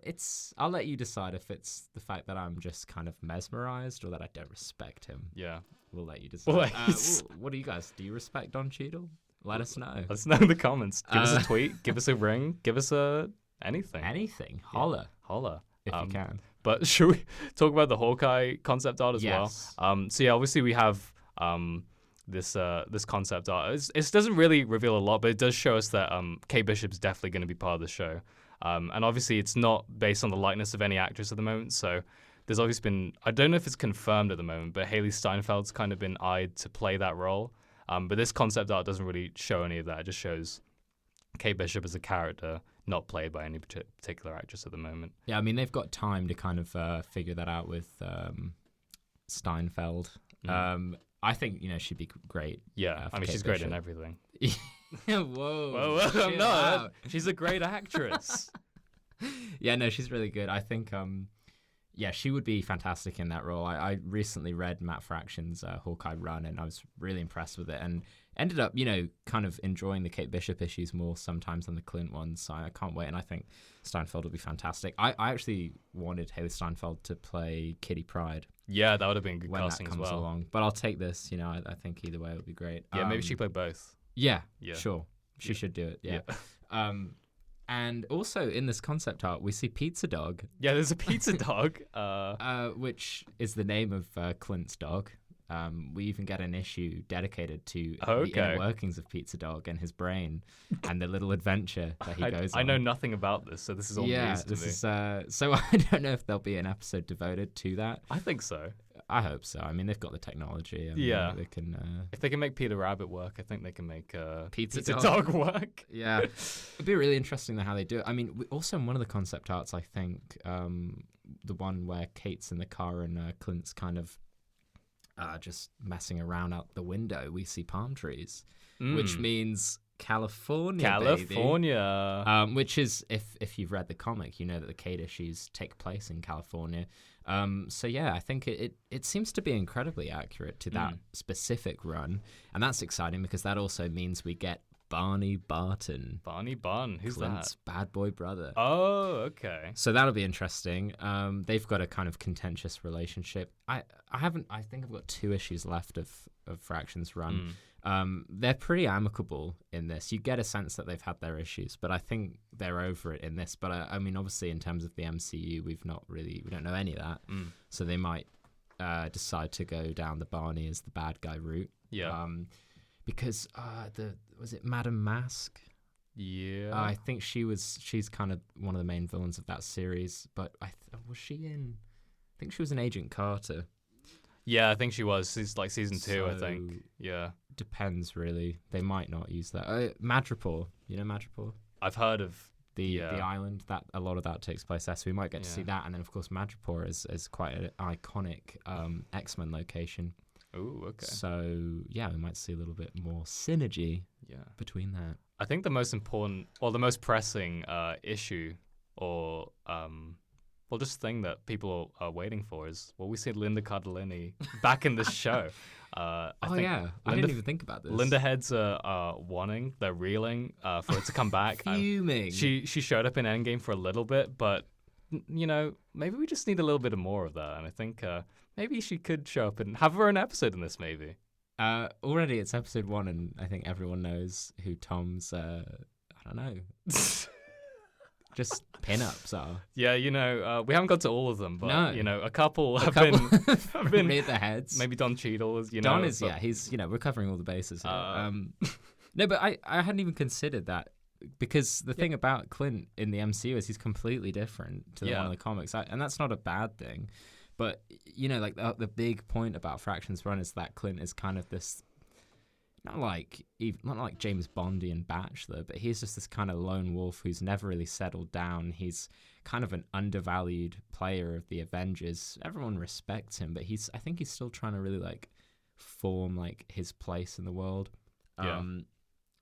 I'll let you decide if it's the fact that I'm just kind of mesmerized or that I don't respect him. Yeah, we'll let you decide. What do you guys? Do you respect Don Cheadle? Let us know. Let us know in the comments. Give us a tweet. Give us a ring. Give us anything. Anything. Holla. Holla. If you can. But should we talk about the Hawkeye concept art as well? So yeah, obviously we have this concept art. It doesn't really reveal a lot, but it does show us that Kate Bishop's definitely going to be part of the show. And obviously it's not based on the likeness of any actress at the moment. So there's obviously been, I don't know if it's confirmed at the moment, but Haley Steinfeld's kind of been eyed to play that role. But this concept art doesn't really show any of that. It just shows Kate Bishop as a character, not played by any particular actress at the moment. Yeah, I mean, they've got time to kind of figure that out with Steinfeld. I think, she'd be great. Yeah, I mean, she's great in everything. Whoa. No, she's a great actress. Yeah, no, she's really good. I think, she would be fantastic in that role. I recently read Matt Fraction's Hawkeye run, and I was really impressed with it, and ended up, kind of enjoying the Kate Bishop issues more sometimes than the Clint ones. So I can't wait, and I think Steinfeld will be fantastic. I actually wanted Haley Steinfeld to play Kitty Pryde. Yeah, that would have been good when casting that comes as well. Along. But I'll take this. I think either way it would be great. Yeah, maybe she play both. Yeah, sure. She should do it. Yeah. And also in this concept art, we see Pizza Dog. Yeah, there's a pizza dog. Which is the name of Clint's dog. We even get an issue dedicated to Okay. the inner workings of Pizza Dog and his brain and the little adventure that he goes on. I know nothing about this, so this is all news to me. So I don't know if there'll be an episode devoted to that. I think so. I hope so. I mean, they've got the technology. I mean, Yeah. they can. If they can make Peter Rabbit work, I think they can make Pizza Dog work. Yeah, it'd be really interesting how they do it. I mean, also in one of the concept arts, I think the one where Kate's in the car and Clint's kind of just messing around out the window, we see palm trees, which means California, baby. Which is, if you've read the comic, you know that the Kate issues take place in California. So yeah, I think it seems to be incredibly accurate to that specific run, and that's exciting because that also means we get Barney Barton. Barney Barton, who's Clint's that? bad boy brother. Oh, okay. So that'll be interesting. They've got a kind of contentious relationship. I think I've got 2 issues left of Fraction's run. They're pretty amicable in this. You get a sense that they've had their issues, but I think they're over it in this. But I mean, obviously, in terms of the MCU, we don't know any of that. So they might decide to go down the Barney as the bad guy route. Yeah. Because was it Madame Mask? Yeah. I think she's kind of one of the main villains of that series. But was she in? I think she was in Agent Carter. Yeah, I think she was. It's like season 2, I think. Yeah. Depends, really. They might not use that. Madripoor. You know Madripoor? I've heard of the island. That a lot of that takes place there, so we might get to see that. And then, of course, Madripoor is quite an iconic X-Men location. Oh, okay. So, yeah, we might see a little bit more synergy between that. I think the most important, or the most pressing issue, or just thing that people are waiting for is, we see Linda Cardellini back in this show. I didn't even think about this. Linda heads are wanting, they're reeling for it to come back. Fuming. She showed up in Endgame for a little bit, but maybe we just need a little bit more of that. And I think maybe she could show up and have her own episode in this, maybe. Already it's episode 1, and I think everyone knows who Tom's, I don't know, just pin-ups are. Yeah, we haven't got to all of them, but, no. a couple have been near the heads. Maybe Don Cheadle is, Don is, he's, we're covering all the bases here. No, but I hadn't even considered that. Because the thing about Clint in the MCU is he's completely different to the one of the comics, and that's not a bad thing. But like the big point about Fraction's run is that Clint is kind of this, not like James Bondian bachelor, but he's just this kind of lone wolf who's never really settled down. He's kind of an undervalued player of the Avengers. Everyone respects him, but I think he's still trying to really like form like his place in the world. Yeah.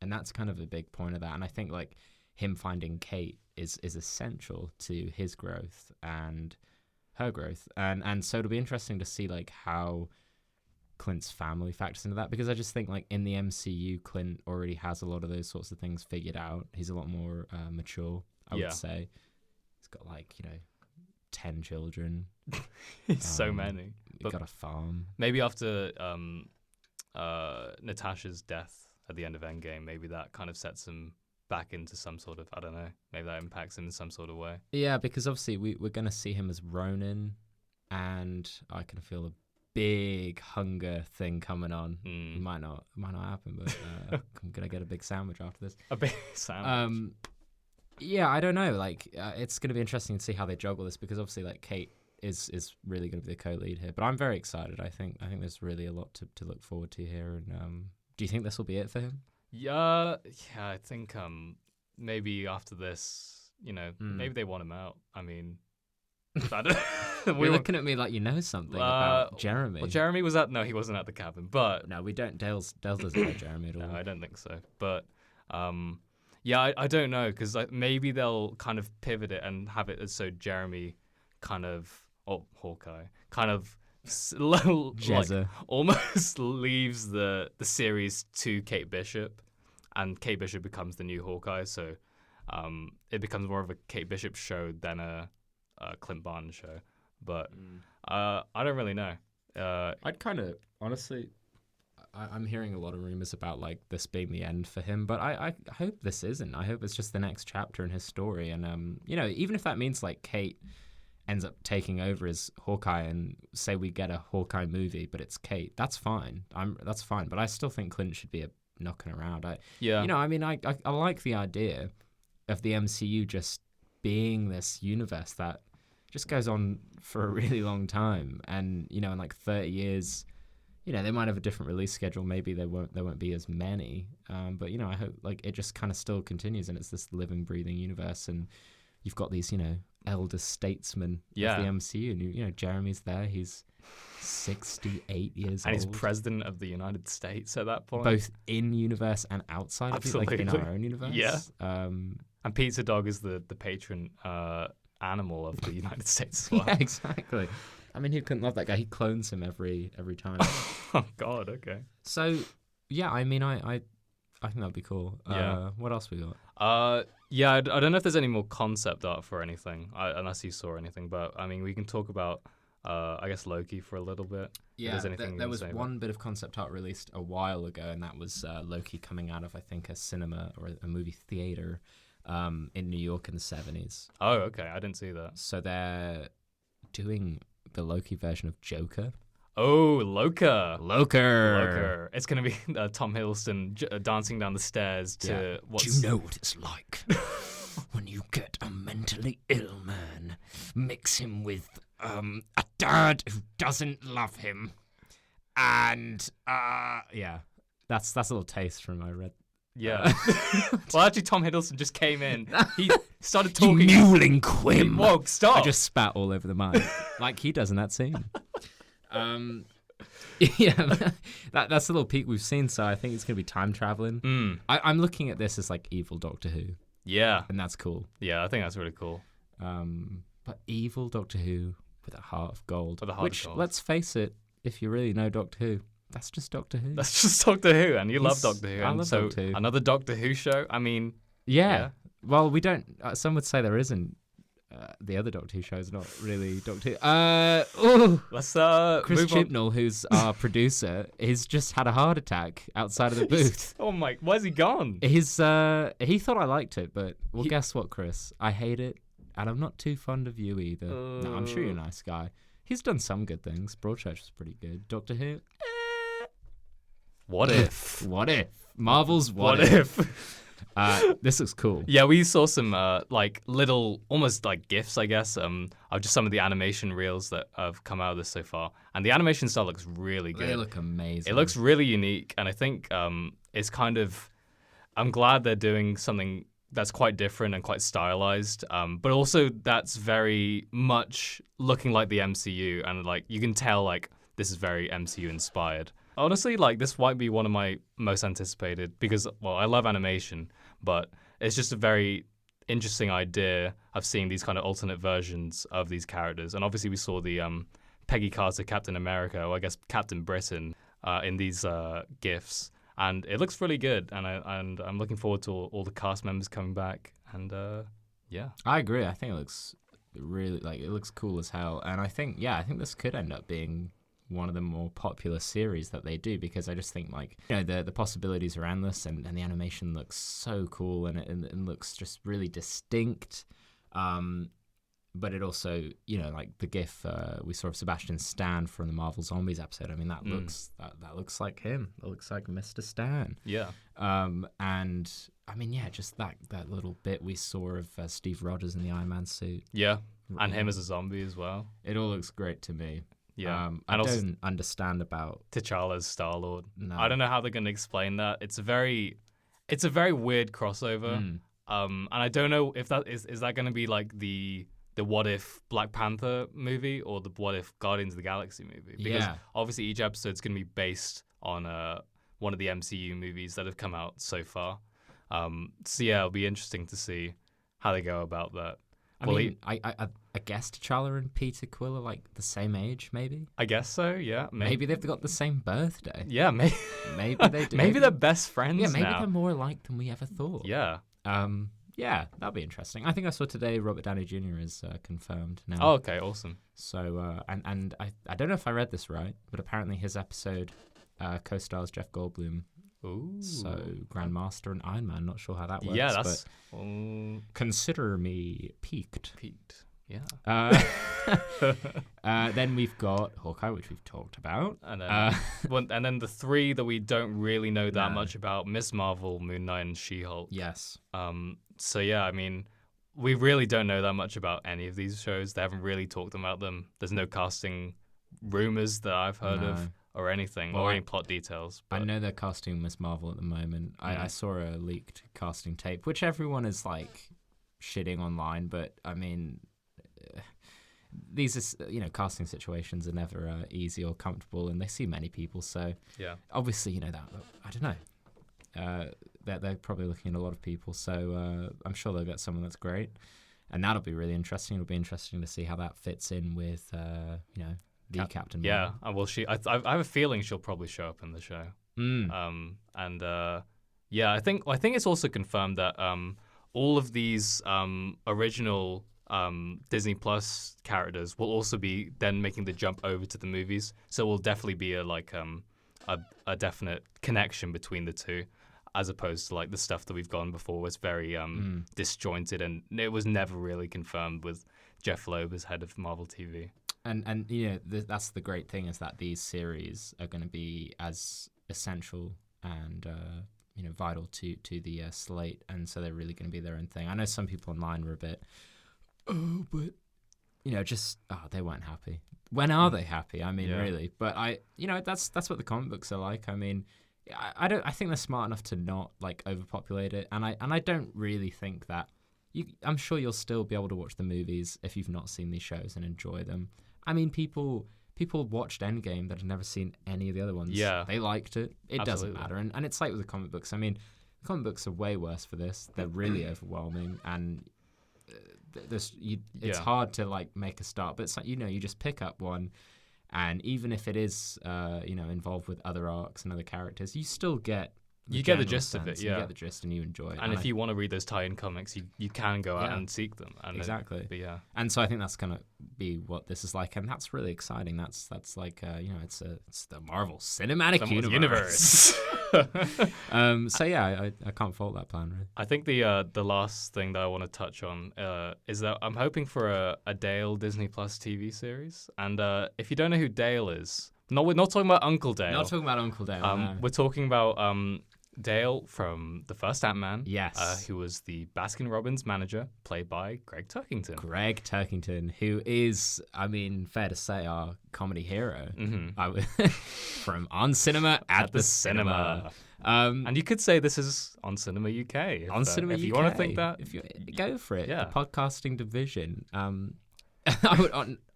And that's kind of a big point of that. And I think like him finding Kate is essential to his growth and her growth. And so it'll be interesting to see like how Clint's family factors into that, because I just think like in the MCU, Clint already has a lot of those sorts of things figured out. He's a lot more mature, I would say. He's got like, 10 children. So many. He's got a farm. Maybe after Natasha's death at the end of Endgame, maybe that kind of sets him back into some sort of, I don't know, maybe that impacts him in some sort of way. Yeah, because obviously we're going to see him as Ronin, and I can feel a big hunger thing coming on. It might not happen, but I'm going to get a big sandwich after this. A big sandwich? Yeah, I don't know. Like, it's going to be interesting to see how they juggle this, because obviously like Kate is really going to be the co-lead here. But I'm very excited. I think there's really a lot to look forward to here, and do you think this will be it for him? Yeah, I think maybe after this, maybe they want him out. I mean, I don't You're looking at me like you know something about Jeremy. Well, Jeremy he wasn't at the cabin, but no, we don't. Dale doesn't know Jeremy at all. No, I don't think so. But I don't know, because maybe they'll kind of pivot it and have it as so Jeremy kind of, Hawkeye kind of. Like, almost leaves the series to Kate Bishop, and Kate Bishop becomes the new Hawkeye, so it becomes more of a Kate Bishop show than a Clint Barton show. But I don't really know. I'd kind of honestly, I'm hearing a lot of rumors about like this being the end for him, but I hope this isn't. I hope it's just the next chapter in his story, and you know, even if that means like Kate ends up taking over as Hawkeye, and say we get a Hawkeye movie, but it's Kate, that's fine. That's fine, but I still think Clint should be knocking around. You know, I mean, I like the idea of the MCU just being this universe that just goes on for a really long time, and you know, in like 30 years, you know, they might have a different release schedule. Maybe there won't be as many, but you know, I hope like it just kind of still continues, and it's this living, breathing universe, and you've got these, you know, elder statesmen of the MCU, and you know, Jeremy's there. He's 68 years and old. he's president of the United States at that point. Both in universe and outside of it, like in our own universe. Yeah. And Pizza Dog is the patron animal of the United States as well. Yeah, exactly. I mean, who couldn't love that guy? He clones him every time. Oh God, okay. So yeah, I mean, I think that'd be cool. Yeah. What else we got? Yeah, I don't know if there's any more concept art for anything, unless you saw anything. But I mean, we can talk about, I guess, Loki for a little bit. Yeah, there was one bit of concept art released a while ago, and that was Loki coming out of, I think, a cinema or a movie theater in New York in the 70s. Oh, okay, I didn't see that. So they're doing the Loki version of Joker. Oh, Loker. Loker. It's going to be Tom Hiddleston dancing down the stairs to what's... Do you know what it's like when you get a mentally ill man, mix him with a dad who doesn't love him, and yeah, that's a little taste from I read. Yeah. Well, actually, Tom Hiddleston just came in. He started talking. You mewling quim. Whoa, stop. I just spat all over the mic, like he does in that scene. Yeah, that's a little peek we've seen, so I think it's going to be time traveling. I'm looking at this as like evil Doctor Who. Yeah. And that's cool. Yeah, I think that's really cool. But evil Doctor Who with a heart of gold. With a heart which, of gold. Let's face it, if you really know Doctor Who, that's just Doctor Who. That's just Doctor Who, and you love Doctor Who. I and love so Doctor Who. Another Doctor Who show? I mean... Yeah. Well, we don't... some would say there isn't. The other Doctor Who show is not really Doctor Who. Let's Chris move on. Chibnall, who's our producer, he's just had a heart attack outside of the booth. Oh my... Where's he gone? He thought I liked it, but guess what, Chris? I hate it, and I'm not too fond of you either. No, I'm sure you're a nice guy. He's done some good things. Broadchurch was pretty good. Doctor Who? What if? What if? Marvel's What If? This looks cool. Yeah, we saw some like little, almost like GIFs, I guess, of just some of the animation reels that have come out of this so far. And the animation style looks really good. They look amazing. It looks really unique, and I think it's kind of... I'm glad they're doing something that's quite different and quite stylized, but also that's very much looking like the MCU, and like you can tell like this is very MCU inspired. Honestly, like this might be one of my most anticipated because, well, I love animation, but it's just a very interesting idea of seeing these kind of alternate versions of these characters. And obviously we saw the Peggy Carter Captain America, or I guess Captain Britain, in these GIFs. And it looks really good, and I'm looking forward to all the cast members coming back. And yeah, I agree. I think it looks really it looks cool as hell. And I think this could end up being one of the more popular series that they do, because I just think the possibilities are endless, and the animation looks so cool, and it looks just really distinct. But it also, the GIF we saw of Sebastian Stan from the Marvel Zombies episode. I mean, that looks like him. That looks like Mr. Stan. Yeah. And I mean, yeah, just that little bit we saw of Steve Rogers in the Iron Man suit. Yeah, and him as a zombie as well. It all looks great to me. Yeah, I don't understand about T'Challa's Star-Lord. No. I don't know how they're going to explain that. It's a very weird crossover. And I don't know if that is that going to be like the What If Black Panther movie or the What If Guardians of the Galaxy movie? Because obviously each episode's going to be based on one of the MCU movies that have come out so far. So yeah, it'll be interesting to see how they go about that. I guess T'Challa and Peter Quill are like the same age, maybe? I guess so, yeah. Maybe they've got the same birthday. Yeah, maybe they do. Maybe they're best friends. Yeah, maybe now. they're more alike than we ever thought. Yeah. Yeah, that'll be interesting. I think I saw today Robert Downey Jr. is confirmed now. Oh, okay, awesome. So, and I don't know if I read this right, but apparently his episode co-stars Jeff Goldblum. Ooh. So Grandmaster and Iron Man. Not sure how that works. Yeah, that's consider me peaked. Yeah. Then we've got Hawkeye, which we've talked about. And then, and then the three that we don't really know that much about: Miss Marvel, Moon Knight, and She-Hulk. Yes. So yeah, I mean, we really don't know that much about any of these shows. They haven't really talked about them. There's no casting rumors that I've heard of or anything, or any plot details. But... I know they're casting Miss Marvel at the moment. I saw a leaked casting tape, which everyone is like shitting online, but I mean, these are, casting situations are never easy or comfortable, and they see many people. So yeah, obviously, that I don't know. They're probably looking at a lot of people, so I'm sure they'll get someone that's great, and that'll be really interesting. It'll be interesting to see how that fits in with the Captain Marvel. Yeah, well, I have a feeling she'll probably show up in the show. I think it's also confirmed that all of these original Disney Plus characters will also be then making the jump over to the movies. So it will definitely be a definite connection between the two, as opposed to like the stuff that we've gone before was very disjointed, and it was never really confirmed with Jeff Loeb as head of Marvel TV. And that's the great thing, is that these series are going to be as essential and vital to the slate, and so they're really going to be their own thing. I know some people online were a bit, but they weren't happy. When are they happy? I mean, really. But that's what the comic books are like. I mean, I think they're smart enough to not like overpopulate it, and I don't really think that. I'm sure you'll still be able to watch the movies if you've not seen these shows and enjoy them. I mean, people watched Endgame that had never seen any of the other ones. Yeah. They liked it. It doesn't matter. And it's like with the comic books. I mean, the comic books are way worse for this. They're really overwhelming, and it's hard to like make a start. But it's like, you just pick up one, and even if it is involved with other arcs and other characters, you still get the gist of it. Yeah, you get the gist and you enjoy it. And if you want to read those tie-in comics, you can go out and seek them. And exactly. But and so I think that's gonna be what this is like, and that's really exciting. That's like it's the Marvel Cinematic Universe. So yeah, I can't fault that plan, really. I think the last thing that I want to touch on is that I'm hoping for a Dale Disney Plus TV series. And if you don't know who Dale is, we're not talking about Uncle Dale. Not talking about Uncle Dale. No. We're talking about Dale from the first Ant-Man. Yes. Who was the Baskin-Robbins manager, played by Greg Turkington. Greg Turkington, who is, I mean, fair to say, our comedy hero. Mm-hmm. From On Cinema at the Cinema. And you could say this is On Cinema UK. Cinema UK. If you want to think that. If you go for it. Yeah. The podcasting division.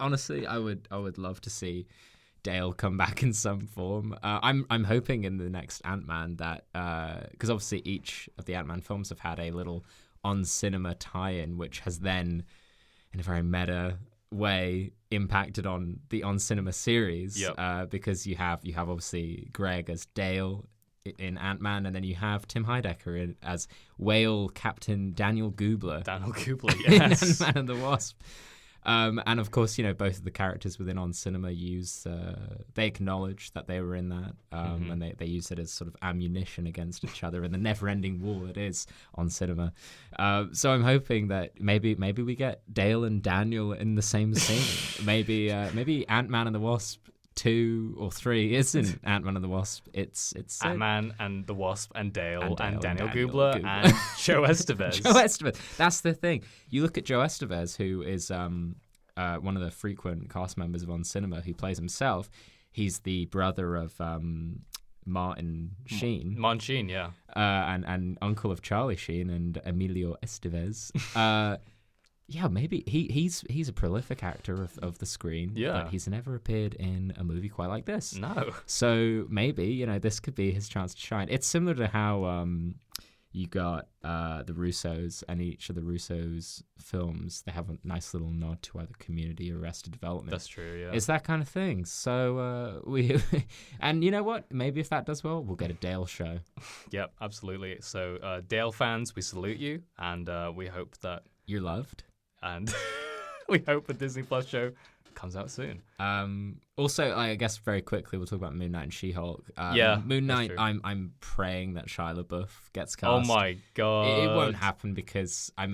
Honestly, I would love to see Dale come back in some form. I'm hoping in the next Ant-Man that because obviously each of the Ant-Man films have had a little On Cinema tie-in, which has then, in a very meta way, impacted on the On Cinema series. Yep. Because you have obviously Greg as Dale in Ant-Man, and then you have Tim Heidecker as Whale Captain Daniel Goobler. Yes. In Ant-Man and the Wasp. And of course, both of the characters within On Cinema they acknowledge that they were in that, and they use it as sort of ammunition against each other in the never-ending war that is On Cinema. So I'm hoping that maybe we get Dale and Daniel in the same scene. maybe Ant-Man and the Wasp 2 or 3 isn't Ant-Man and the Wasp. It's Ant-Man and the Wasp and Dale and Daniel Goobler and Joe Estevez. Joe Estevez. That's the thing. You look at Joe Estevez, who is one of the frequent cast members of On Cinema, who plays himself. He's the brother of Martin Sheen. Martin Sheen, yeah. And uncle of Charlie Sheen and Emilio Estevez. Yeah, maybe he's a prolific actor of the screen, but he's never appeared in a movie quite like this. No. So maybe, this could be his chance to shine. It's similar to how you got the Russos, and each of the Russos films, they have a nice little nod to either Community or Arrested Development. That's true, yeah. It's that kind of thing. So and you know what? Maybe if that does well, we'll get a Dale show. Yep, absolutely. So Dale fans, we salute you, and we hope that... You're loved. And we hope the Disney Plus show comes out soon. Also, I guess very quickly we'll talk about Moon Knight and She-Hulk. Moon Knight. I'm praying that Shia LaBeouf gets cast. Oh my god! It won't happen because I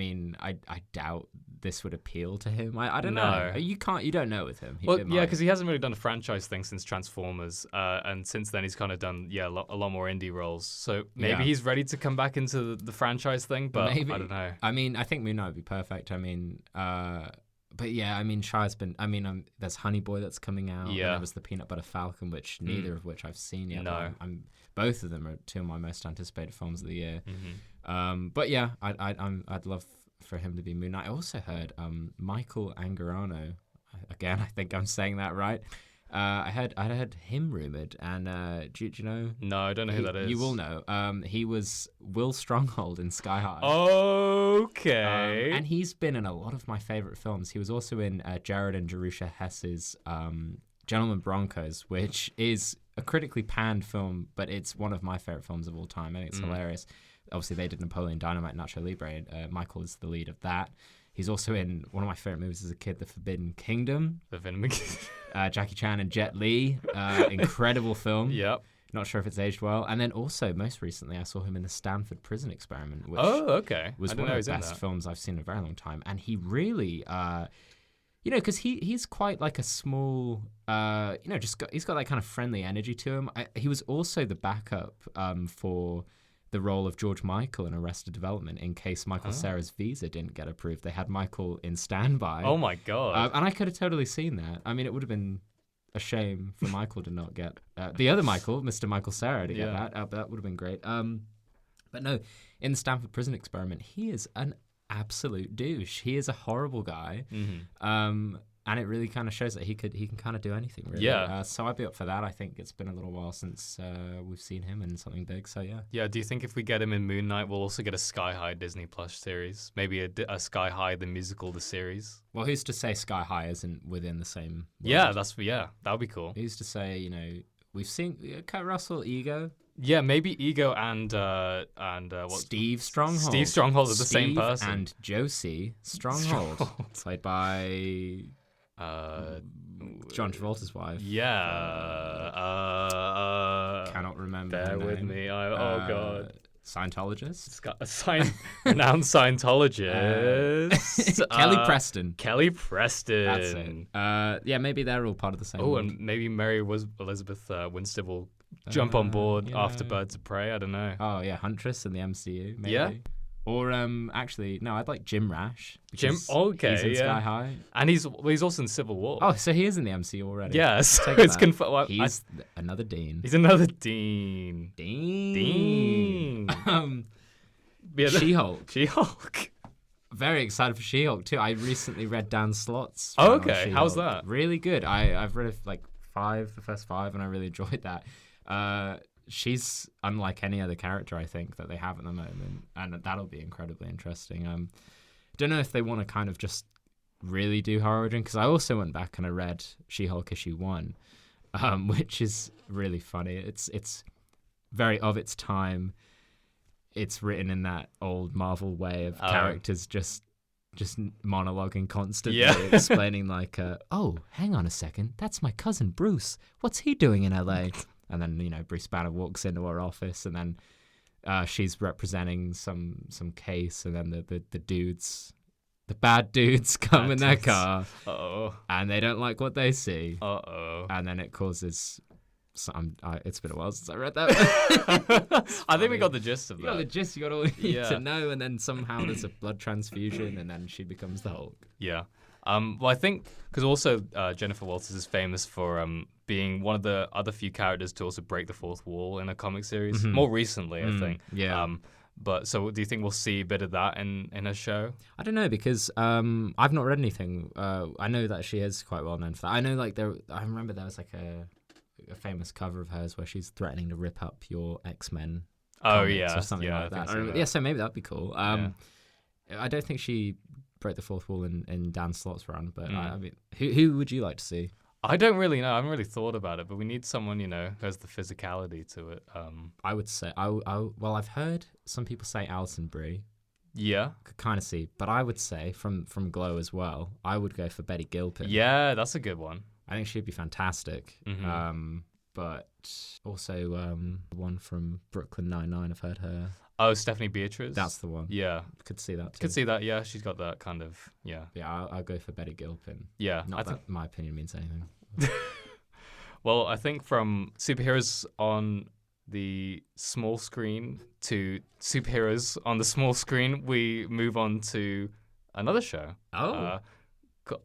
doubt this would appeal to him. I don't know. You don't know with him. Because he hasn't really done a franchise thing since Transformers, and since then he's kind of done a lot more indie roles. So maybe he's ready to come back into the franchise thing, but maybe. I don't know. I think Moon Knight would be perfect. But yeah, Shia's been. There's Honey Boy that's coming out. Yeah. And there was the Peanut Butter Falcon, which neither of which I've seen yet. No. Both of them are two of my most anticipated films of the year. But yeah, I'd love for him to be Moon Knight. I also heard Michael Angarano. Again, I think I'm saying that right. I heard him rumored, and do you know? No, I don't know who that is. You will know. He was Will Stronghold in Sky High. Okay. And he's been in a lot of my favorite films. He was also in Jared and Jerusha Hess's Gentleman Broncos, which is a critically panned film, but it's one of my favorite films of all time. I think it's hilarious. Obviously, they did Napoleon Dynamite, Nacho Libre, and Michael is the lead of that. He's also in one of my favorite movies as a kid, The Forbidden Kingdom. Jackie Chan and Jet Li. Incredible film. Yep. Not sure if it's aged well. And then also, most recently, I saw him in The Stanford Prison Experiment, which was one of the best films I've seen in a very long time. And he really, because he's quite like a small, he's got that kind of friendly energy to him. He was also the backup for the role of George Michael in Arrested Development in case Michael Cera's visa didn't get approved. They had Michael in standby. Oh my god! And I could have totally seen that. It would have been a shame for Michael to not get the other Michael, Mr. Michael Cera, to get that. But that would have been great. But no, in the Stanford Prison Experiment, he is an absolute douche. He is a horrible guy. And it really kind of shows that he can kind of do anything, really. Yeah. So I'd be up for that. I think it's been a little while since we've seen him in something big, so yeah. Yeah, do you think if we get him in Moon Knight, we'll also get a Sky High Disney Plus series? Maybe a Sky High, the musical, the series? Well, who's to say Sky High isn't within the same world? Yeah, that would be cool. Who's to say, we've seen Kurt Russell, Ego? Yeah, maybe Ego and what? Steve Stronghold. Steve Stronghold is the same person. And Josie Stronghold. Played by... John Travolta's wife. Yeah. Cannot remember. Bear with me. Oh god. Scientologist. Renowned Scientologist. Kelly Preston. Kelly Preston. That's it. Yeah, maybe they're all part of the same. Oh, and maybe Mary Elizabeth Winstead will jump on board after Birds of Prey. I don't know. Oh yeah, Huntress in the MCU. Maybe. Yeah. Or actually, no, I'd like Jim Rash. He's in Sky High, and he's also in Civil War. Oh, so he is in the MCU already. Yeah, so it's confirmed. Well, he's another Dean. He's another Dean. She-Hulk. Very excited for She-Hulk too. I recently read Dan Slott's. Oh, okay. How's that? Really good. I've read like the first 5, and I really enjoyed that. She's unlike any other character, I think, that they have at the moment, and that'll be incredibly interesting. Don't know if they want to kind of just really do her origin, because I also went back and I read She-Hulk issue 1, which is really funny. It's very of its time. It's written in that old Marvel way of characters just monologuing constantly, explaining like, oh, hang on a second, that's my cousin Bruce. What's he doing in LA? And then, Bruce Banner walks into her office, and then she's representing some case, and then the dudes, the bad dudes come in their car. Uh-oh. And they don't like what they see. Uh-oh. And then it causes... it's been a while since I read that. I think we got the gist of that. You got the gist, you got all you need to know, and then somehow there's a blood transfusion, and then she becomes the Hulk. Yeah. Well, I think because also Jennifer Walters is famous for being one of the other few characters to also break the fourth wall in a comic series. More recently, I think. Yeah. But so do you think we'll see a bit of that in a show? I don't know, because I've not read anything. I know that she is quite well known for that. I know I remember there was like a famous cover of hers where she's threatening to rip up your X-Men comics or something like that. Yeah, so maybe that'd be cool. I don't think she broke the fourth wall in Dan Slott's run, but I mean, who would you like to see? I don't really know. I haven't really thought about it, but we need someone, who has the physicality to it. I would say, well, I've heard some people say Alison Brie. Yeah. Could kind of see, but I would say from Glow as well, I would go for Betty Gilpin. Yeah, that's a good one. I think she'd be fantastic. But also one from Brooklyn Nine-Nine. I've heard her. Oh, Stephanie Beatriz? That's the one. Yeah. Could see that too. Could see that, yeah. She's got that kind of, yeah. Yeah, I'll go for Betty Gilpin. Yeah. Not that my opinion means anything. Well, I think from superheroes on the small screen to superheroes on the small screen, we move on to another show. Oh.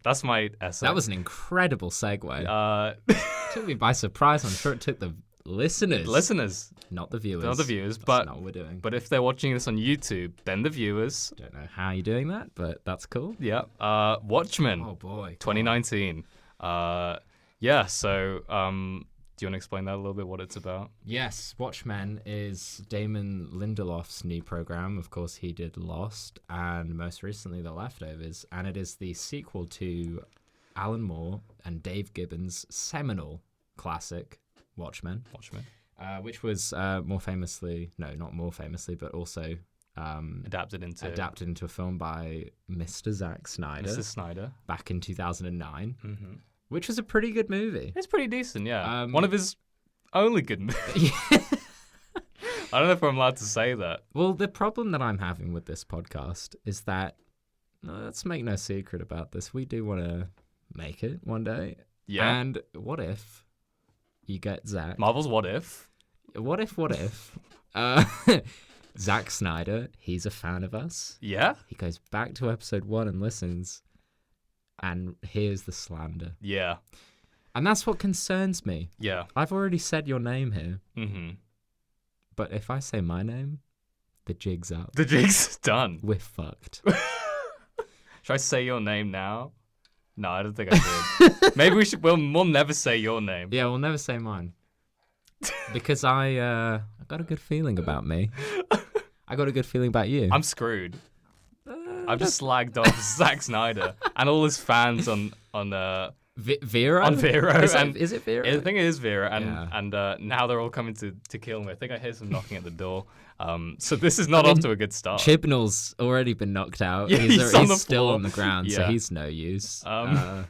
That's my essay. That was an incredible segue. It took me by surprise. I'm sure it took the listeners. Not the viewers. Not the viewers, That's but not what we're doing. But if they're watching this on YouTube, then the viewers. Don't know how you're doing that, but that's cool. Yeah. Watchmen. Oh boy. 2019. Yeah. So, do you want to explain that a little bit? What it's about? Yes, Watchmen is Damon Lindelof's new program. Of course, he did Lost, and most recently The Leftovers, and it is the sequel to Alan Moore and Dave Gibbons' seminal classic Watchmen. Which was not more famously, but also adapted into a film by Mr. Zack Snyder. Back in 2009, which was a pretty good movie. It's pretty decent, yeah. One of his only good movies. I don't know if I'm allowed to say that. Well, the problem that I'm having with this podcast is that, let's make no secret about this, we do want to make it one day. Yeah. And what if you get Zack? Marvel's What If? What if? Zack Snyder, he's a fan of us. Yeah? He goes back to episode 1 and listens and hears the slander. Yeah. And that's what concerns me. Yeah. I've already said your name here. Mm-hmm. But if I say my name, the jig's up. The jig's done. We're fucked. Should I say your name now? No, I don't think I did. Maybe we should. We'll never say your name. Yeah, we'll never say mine. Because I got a good feeling about me. I got a good feeling about you. I'm screwed. I've just slagged off Zack Snyder and all his fans on Vero? On Vero. Is it Vero? I think it is Vero. And now they're all coming to kill me. I think I hear some knocking at the door. So this is not off to a good start. Chibnall's already been knocked out. Yeah, he's still on the ground, so he's no use. Yeah,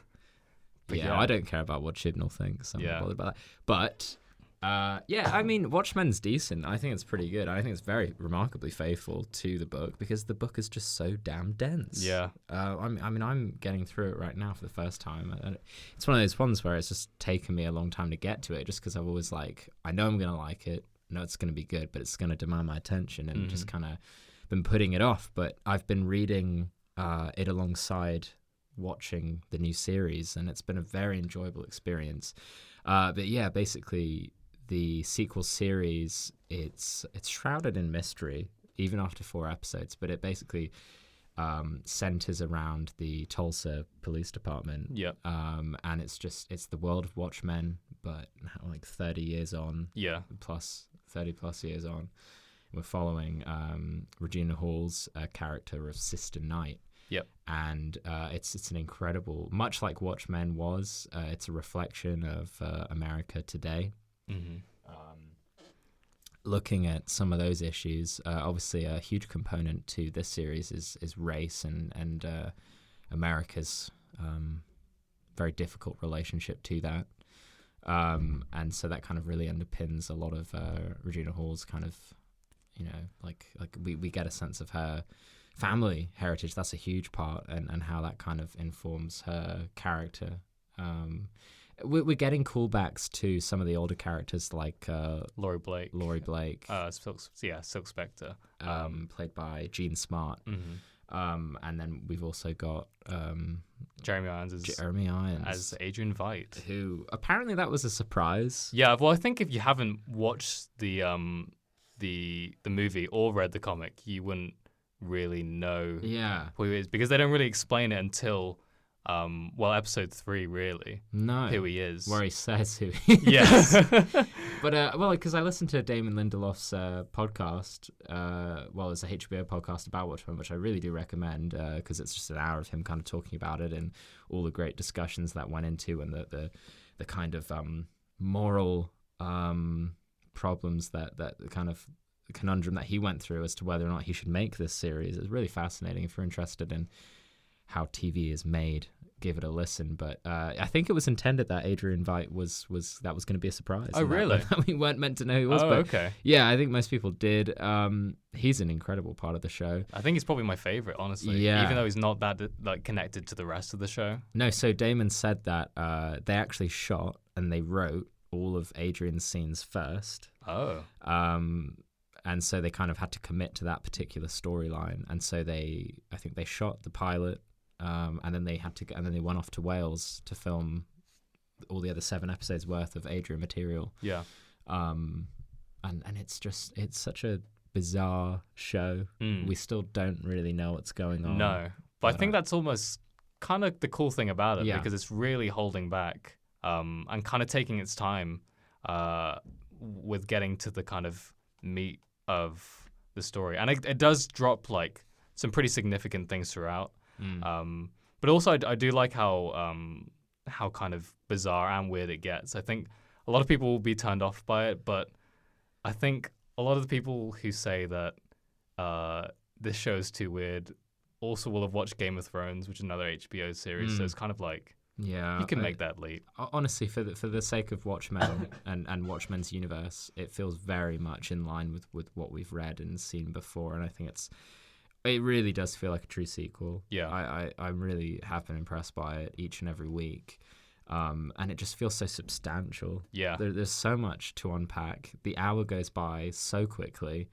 I don't care about what Chibnall thinks. I'm not bothered about that. But I mean, Watchmen's decent. I think it's pretty good. I think it's very remarkably faithful to the book because the book is just so damn dense. Yeah. I'm getting through it right now for the first time. It's one of those ones where it's just taken me a long time to get to it just because I've always I know I'm going to like it. I know it's going to be good, but it's going to demand my attention and just kind of been putting it off. But I've been reading it alongside watching the new series and it's been a very enjoyable experience. But yeah, basically the sequel series, it's shrouded in mystery even after 4 episodes, but it basically centers around the Tulsa Police Department. Yep. And it's the world of Watchmen, but 30 years on. Yeah. 30 plus years on. We're following Regina Hall's character of Sister Knight. Yep. And it's an incredible, much like Watchmen was, it's a reflection of America today. Mm-hmm. Looking at some of those issues, obviously a huge component to this series is race and America's very difficult relationship to that. And so that kind of really underpins a lot of Regina Hall's kind of, we get a sense of her family heritage. That's a huge part, and how that kind of informs her character. We're getting callbacks to some of the older characters like Laurie Blake, Silk Spectre, played by Gene Smart. Mm-hmm. And then we've also got Jeremy Irons as Adrian Veidt, who apparently that was a surprise. Yeah, well, I think if you haven't watched the movie or read the comic, you wouldn't really know who he is because they don't really explain it until episode 3 really. No, who he is, where he says who he is. Yeah. But because I listened to Damon Lindelof's podcast, it's a HBO podcast about Watchmen, which I really do recommend because it's just an hour of him kind of talking about it and all the great discussions that went into and the kind of moral problems that kind of conundrum that he went through as to whether or not he should make this series. It's really fascinating if you're interested in how TV is made. Give it a listen, but I think it was intended that Adrian Veidt was going to be a surprise. Oh, really? We weren't meant to know who he was. Oh, but okay. Yeah, I think most people did. He's an incredible part of the show. I think he's probably my favorite, honestly. Yeah. Even though he's not that like connected to the rest of the show. No, so Damon said that they actually shot and they wrote all of Adrian's scenes first. Oh. And so they kind of had to commit to that particular storyline, and so I think they shot the pilot. And then they went off to Wales to film all the other 7 episodes worth of Adrian material. Yeah. And it's such a bizarre show. We still don't really know what's going on. No, but I think that's almost kind of the cool thing about it, because it's really holding back and kind of taking its time with getting to the kind of meat of the story. And it does drop like some pretty significant things throughout. But also I do like how kind of bizarre and weird it gets. I think a lot of people will be turned off by it, but I think a lot of the people who say that this show is too weird also will have watched Game of Thrones, which is another HBO series. So it's kind of like you can make that leap. Honestly, for the sake of Watchmen and Watchmen's universe, it feels very much in line with what we've read and seen before, and I think it really does feel like a true sequel. Yeah, I really have been impressed by it each and every week, and it just feels so substantial. Yeah, there's so much to unpack. The hour goes by so quickly,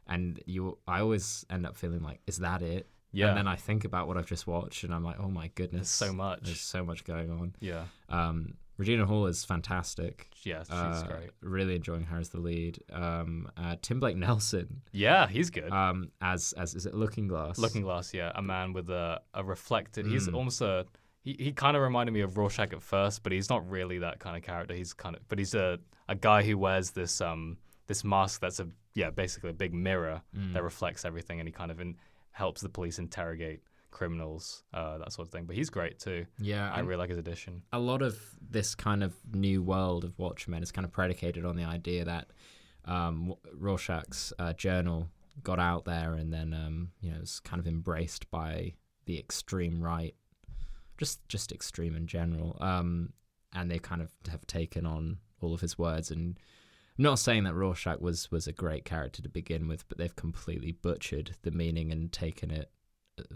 and I always end up feeling like, is that it? Yeah, and then I think about what I've just watched, and I'm like, oh my goodness, there's so much going on. Yeah. Regina Hall is fantastic. Yeah, she's great. Really enjoying her as the lead. Tim Blake Nelson. Yeah, he's good. As is it Looking Glass? Looking Glass, yeah. A man with a reflected. He's almost he kind of reminded me of Rorschach at first, but he's not really that kind of character. He's a guy who wears this mask that's basically a big mirror that reflects everything, and he kind of helps the police interrogate criminals, that sort of thing. But he's great too. Yeah, I really like his addition. A lot of this kind of new world of Watchmen is kind of predicated on the idea that Rorschach's journal got out there, and then was kind of embraced by the extreme right, just extreme in general. And they kind of have taken on all of his words. And I'm not saying that Rorschach was a great character to begin with, but they've completely butchered the meaning and taken it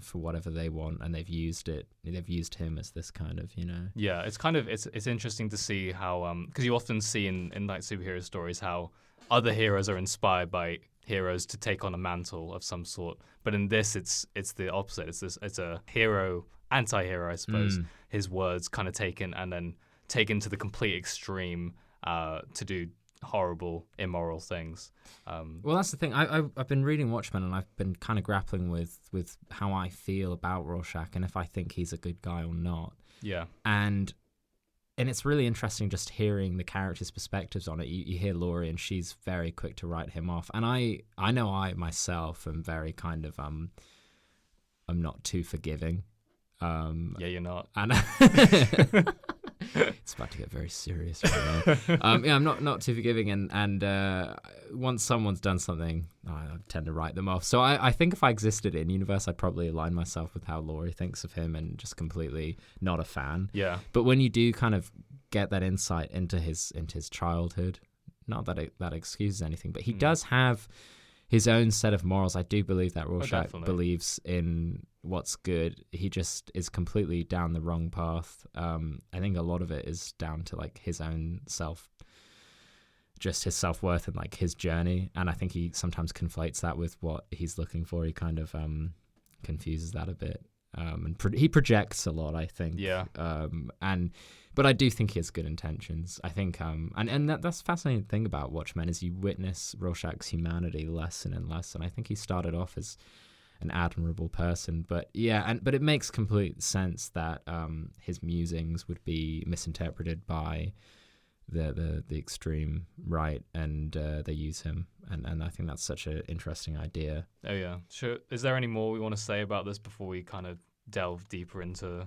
for whatever they want, and they've used him as this kind of, Yeah, it's interesting to see how because you often see in like superhero stories how other heroes are inspired by heroes to take on a mantle of some sort, but in this it's the opposite. It's a hero anti-hero, I suppose. His words kind of taken to the complete extreme to do horrible, immoral things. Well, that's the thing. I've been reading Watchmen, and I've been kind of grappling with how I feel about Rorschach and if I think he's a good guy or not. Yeah. And it's really interesting just hearing the characters' perspectives on it. You hear Laurie, and she's very quick to write him off. And I know I myself am very kind of I'm not too forgiving. Yeah, you're not. And it's about to get very serious right now. Yeah, I'm not too forgiving, and once someone's done something, I tend to write them off. So I think if I existed in universe, I'd probably align myself with how Laurie thinks of him and just completely not a fan. Yeah. But when you do kind of get that insight into his childhood, not that that excuses anything, but he does have his own set of morals. I do believe that Rorschach believes in what's good. He just is completely down the wrong path. I think a lot of it is down to like his own just his self-worth and like his journey. And I think he sometimes conflates that with what he's looking for. He kind of confuses that a bit. And he projects a lot, I think. Yeah. But I do think he has good intentions. I think, and that's the fascinating thing about Watchmen is you witness Rorschach's humanity less and less. And I think he started off as an admirable person, but but it makes complete sense that his musings would be misinterpreted by the extreme right, and they use him, and I think that's such an interesting idea. Oh yeah, sure. Is there any more we want to say about this before we kind of delve deeper into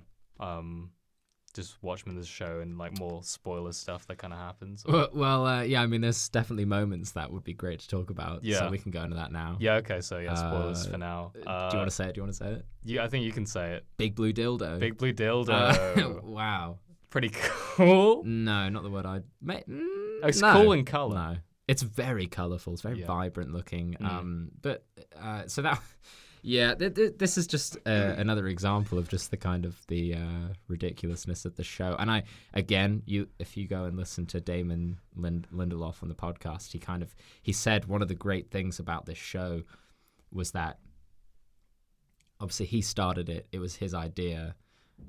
just Watchmen the show and like more spoiler stuff that kind of happens? Yeah, I mean, there's definitely moments that would be great to talk about. Yeah. So we can go into that now. Yeah, okay, so yeah, spoilers for now. Do you want to say it? Yeah, I think you can say it. Big blue dildo. Big blue dildo. Wow. Pretty cool. No, not the word I'd... It's cool in colour. No. It's very colourful. It's very vibrant looking. So that... Yeah, this is just another example of just the kind of the ridiculousness of the show. And if you go and listen to Damon Lindelof on the podcast, he said one of the great things about this show was that obviously he started it. It was his idea.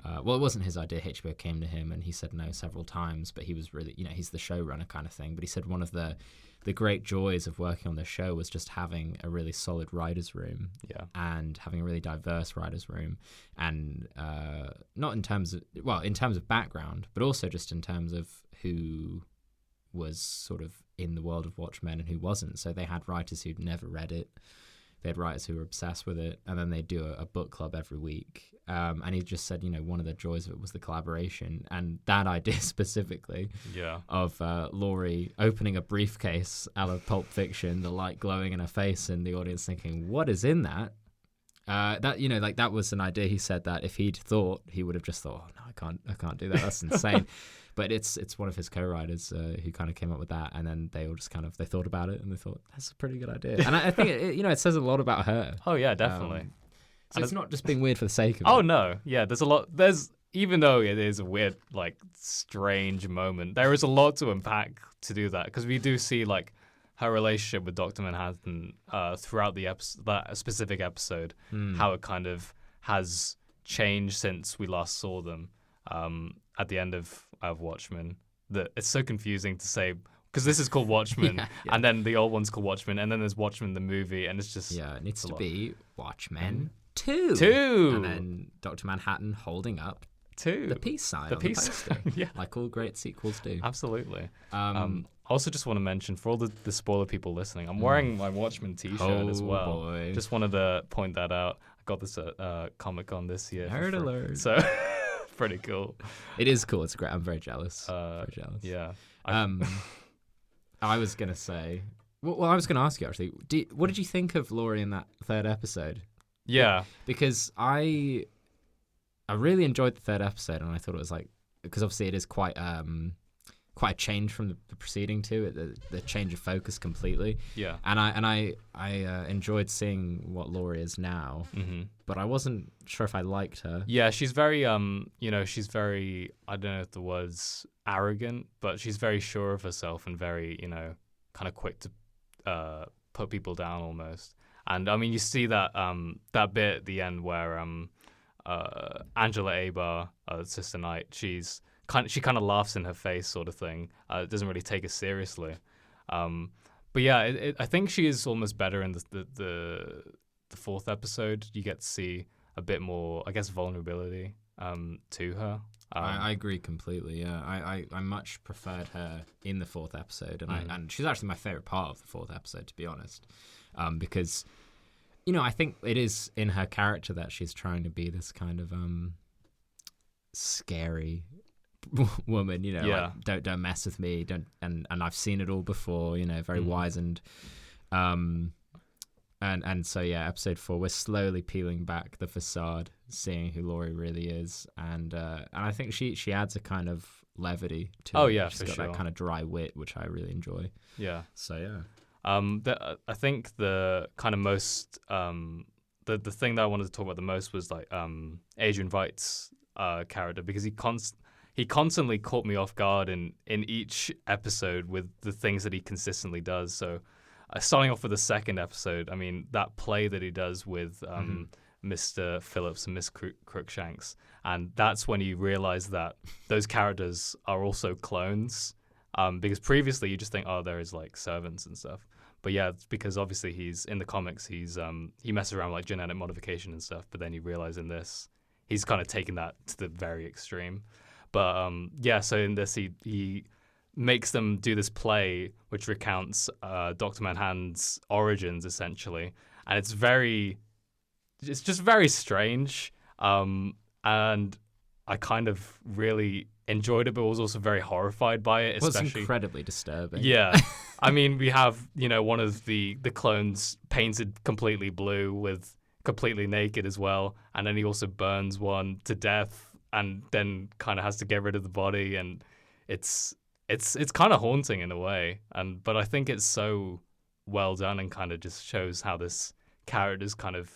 It wasn't his idea. HBO came to him and he said no several times, but he was really, he's the showrunner kind of thing. But he said one of the great joys of working on the show was just having a really solid writer's room, and having a really diverse writer's room, and not in terms of background, but also just in terms of who was sort of in the world of Watchmen and who wasn't. So they had writers who'd never read it. They had writers who were obsessed with it, and then they'd do a book club every week. And he just said, one of the joys of it was the collaboration, and that idea specifically of Laurie opening a briefcase a la Pulp Fiction, the light glowing in her face, and the audience thinking, "What is in that?" That was an idea. He said that if he'd thought, he would have just thought, "Oh no, I can't do that. That's insane." But it's one of his co-writers who kind of came up with that, and then they all just they thought about it and they thought that's a pretty good idea. And I think it says a lot about her. Oh yeah, definitely. So it's not just being weird for the sake of it. Oh no, yeah. There's a lot. Even though it is a weird, like strange moment, there is a lot to unpack to do that, because we do see like her relationship with Dr. Manhattan throughout that specific episode, how it kind of has changed since we last saw them at the end of Watchmen. That it's so confusing to say, because this is called Watchmen, and then the old one's called Watchmen, and then there's Watchmen the movie, and it's just it needs to be Watchmen 2, and then Dr. Manhattan holding up 2, the peace sign, the poster, like all great sequels do. Absolutely. I also just want to mention, for all the spoiler people listening, I'm wearing my Watchmen t-shirt as well. Boy. Just wanted to point that out. I got this at Comic-Con this year. Nerd alert. So pretty cool. It is cool. It's great. I'm very jealous. Yeah. I was going to say... Well, I was going to ask you, actually. What did you think of Laurie in that third episode? Yeah. Because I really enjoyed the third episode, and I thought it was like... Because obviously it is quite a change from the preceding two, the change of focus completely. Yeah. And I enjoyed seeing what Laurie is now, but I wasn't sure if I liked her. Yeah, she's very she's very, I don't know if the word's arrogant, but she's very sure of herself and very, kind of quick to put people down almost. And I mean, you see that that bit at the end where Angela Abar, Sister Knight, she kind of laughs in her face, sort of thing. It doesn't really take her seriously. But yeah, I think she is almost better in the fourth episode. You get to see a bit more, I guess, vulnerability to her. I agree completely. Yeah, I much preferred her in the fourth episode, and she's actually my favorite part of the fourth episode, to be honest, because I think it is in her character that she's trying to be this kind of scary woman, like, don't mess with me, and I've seen it all before, very wizened, and so episode 4, we're slowly peeling back the facade, seeing who Laurie really is, and I think she adds a kind of levity to it. She's got that kind of dry wit, which I really enjoy. Yeah. So I think the kind of most the thing that I wanted to talk about the most was like Adrian Veidt's character, because he constantly caught me off guard in each episode with the things that he consistently does. So starting off with the second episode, I mean, that play that he does with Mr. Phillips and Miss Crookshanks, and that's when you realize that those characters are also clones, because previously you just think, oh, there is like servants and stuff. But yeah, it's because obviously he's in the comics, he messes around with like genetic modification and stuff, but then you realize in this, he's kind of taken that to the very extreme. But so in this, he makes them do this play which recounts Dr. Manhattan's origins, essentially. And it's just very strange. And I kind of really enjoyed it, but was also very horrified by it. It was Especially, incredibly disturbing. yeah. I mean, we have one of the clones painted completely blue with completely naked as well, and then he also burns one to death, and then kind of has to get rid of the body, and it's kind of haunting in a way, but I think it's so well done and kind of just shows how this character's kind of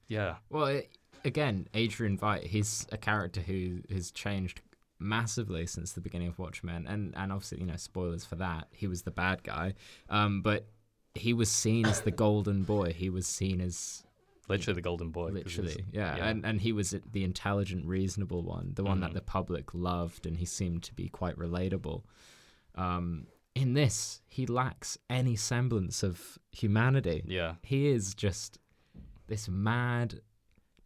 yeah. Well, again, Adrian Veidt, he's a character who has changed massively since the beginning of Watchmen, and obviously, spoilers for that. He was the bad guy, but he was seen as the golden boy. He was seen as literally the golden boy. Literally, yeah. And he was the intelligent, reasonable one, the one that the public loved, and he seemed to be quite relatable. In this, he lacks any semblance of humanity. Yeah. He is just this mad,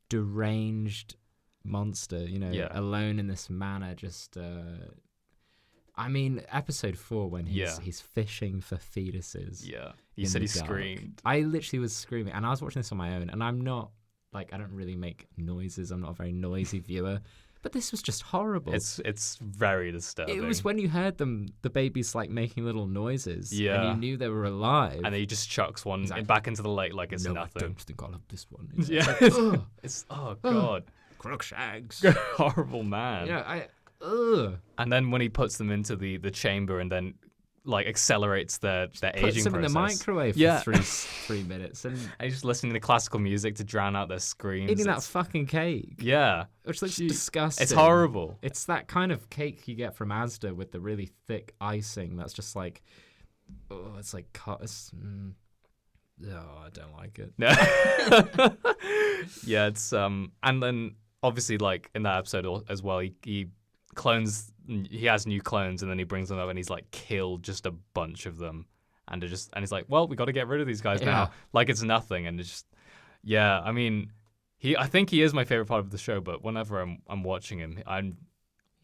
deranged monster, alone in this manor, just... I mean, episode 4 when he's fishing for fetuses. Yeah, you said he screamed. I literally was screaming, and I was watching this on my own, and I'm not, I don't really make noises. I'm not a very noisy viewer, but this was just horrible. It's very disturbing. It was when you heard the babies, making little noises, yeah, and you knew they were alive. And then he just chucks one back into the lake like it's nothing. I don't think I'll have this one. Yeah, oh, God. Crookshanks. Horrible man. Yeah, And then when he puts them into the chamber and then accelerates their aging process. Puts them in the microwave for 3 minutes. And he's just listening to classical music to drown out their screams. Eating that fucking cake. Yeah. Which looks disgusting. It's horrible. It's that kind of cake you get from Asda with the really thick icing that's just it's like... I don't like it. Yeah, it's... And then, obviously, in that episode as well, he he has new clones, and then he brings them up and he's killed just a bunch of them, and he's like, well, we got to get rid of these guys now, it's nothing. And it's just, yeah, I mean, I think he is my favorite part of the show, but whenever I'm watching him,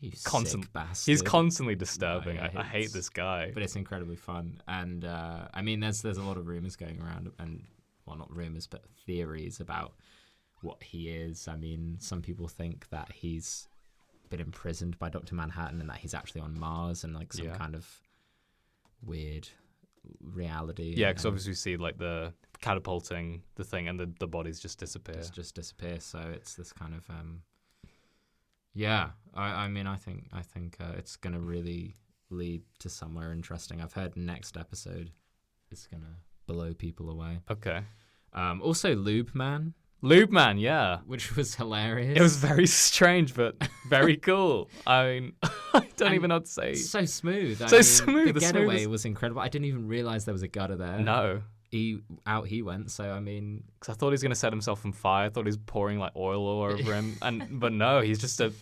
he's constantly disturbing. No, I hate this guy, but it's incredibly fun. And I mean, there's a lot of rumors going around, and well, not rumors but theories about what he is. I mean, some people think that he's been imprisoned by Dr. Manhattan and that he's actually on Mars and some kind of weird reality. Yeah, because obviously we see the catapulting the thing and the bodies just disappear. Just disappear. So it's this kind of yeah. I mean, I think it's gonna really lead to somewhere interesting. I've heard next episode is gonna blow people away. Okay. Also, Lube Man, yeah. Which was hilarious. It was very strange, but very cool. I mean, I don't even know what to say. So smooth. Smooth. The getaway was incredible. I didn't even realize there was a gutter there. No. He went, so I mean... Because I thought he was going to set himself on fire. I thought he was pouring oil all over him. But no, he's just a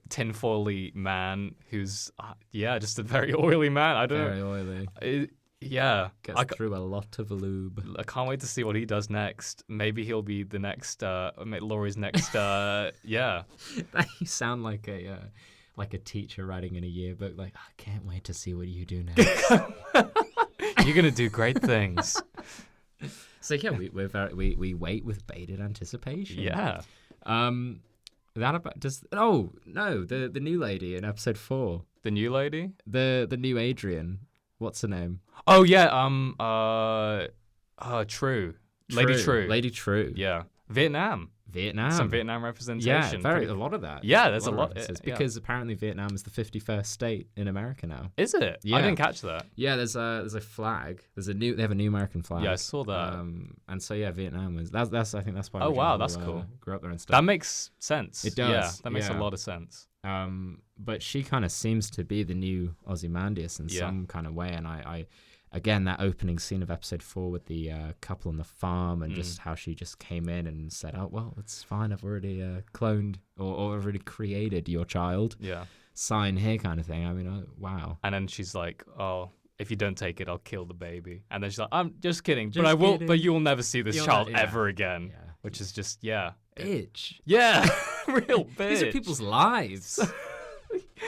tinfoil-y man who's, just a very oily man. I don't know. Very oily. Yeah. Gets through a lot of lube. I can't wait to see what he does next. Maybe he'll be the next, Laurie's next, yeah. You sound like a teacher writing in a yearbook, I can't wait to see what you do next. You're going to do great things. So yeah, we wait with bated anticipation. Yeah. The new lady in episode 4. The new lady? The new Adrian. What's her name? Oh yeah, True. Lady True. Yeah. Vietnam. Some Vietnam representation. Yeah, a lot of that. Yeah, there's a lot. Because apparently Vietnam is the 51st state in America now. Is it? Yeah. I didn't catch that. Yeah, there's a flag. They have a new American flag. Yeah, I saw that. And so yeah, Vietnam was that's I think that's why. Oh wow, that's cool. Grew up there and stuff. That makes sense. It does. Yeah, that makes a lot of sense. But she kind of seems to be the new Ozymandias in some kind of way, and I again, that opening scene of episode 4 with the couple on the farm and just how she just came in and said, oh, well, it's fine. I've already cloned or already created your child. Yeah. Sign here kind of thing. I mean, wow. And then she's like, oh, if you don't take it, I'll kill the baby. And then she's like, I'm just kidding. But I will. But you will never see this child ever again. Yeah. Which is just, Bitch. Yeah. Real bitch. These are people's lives.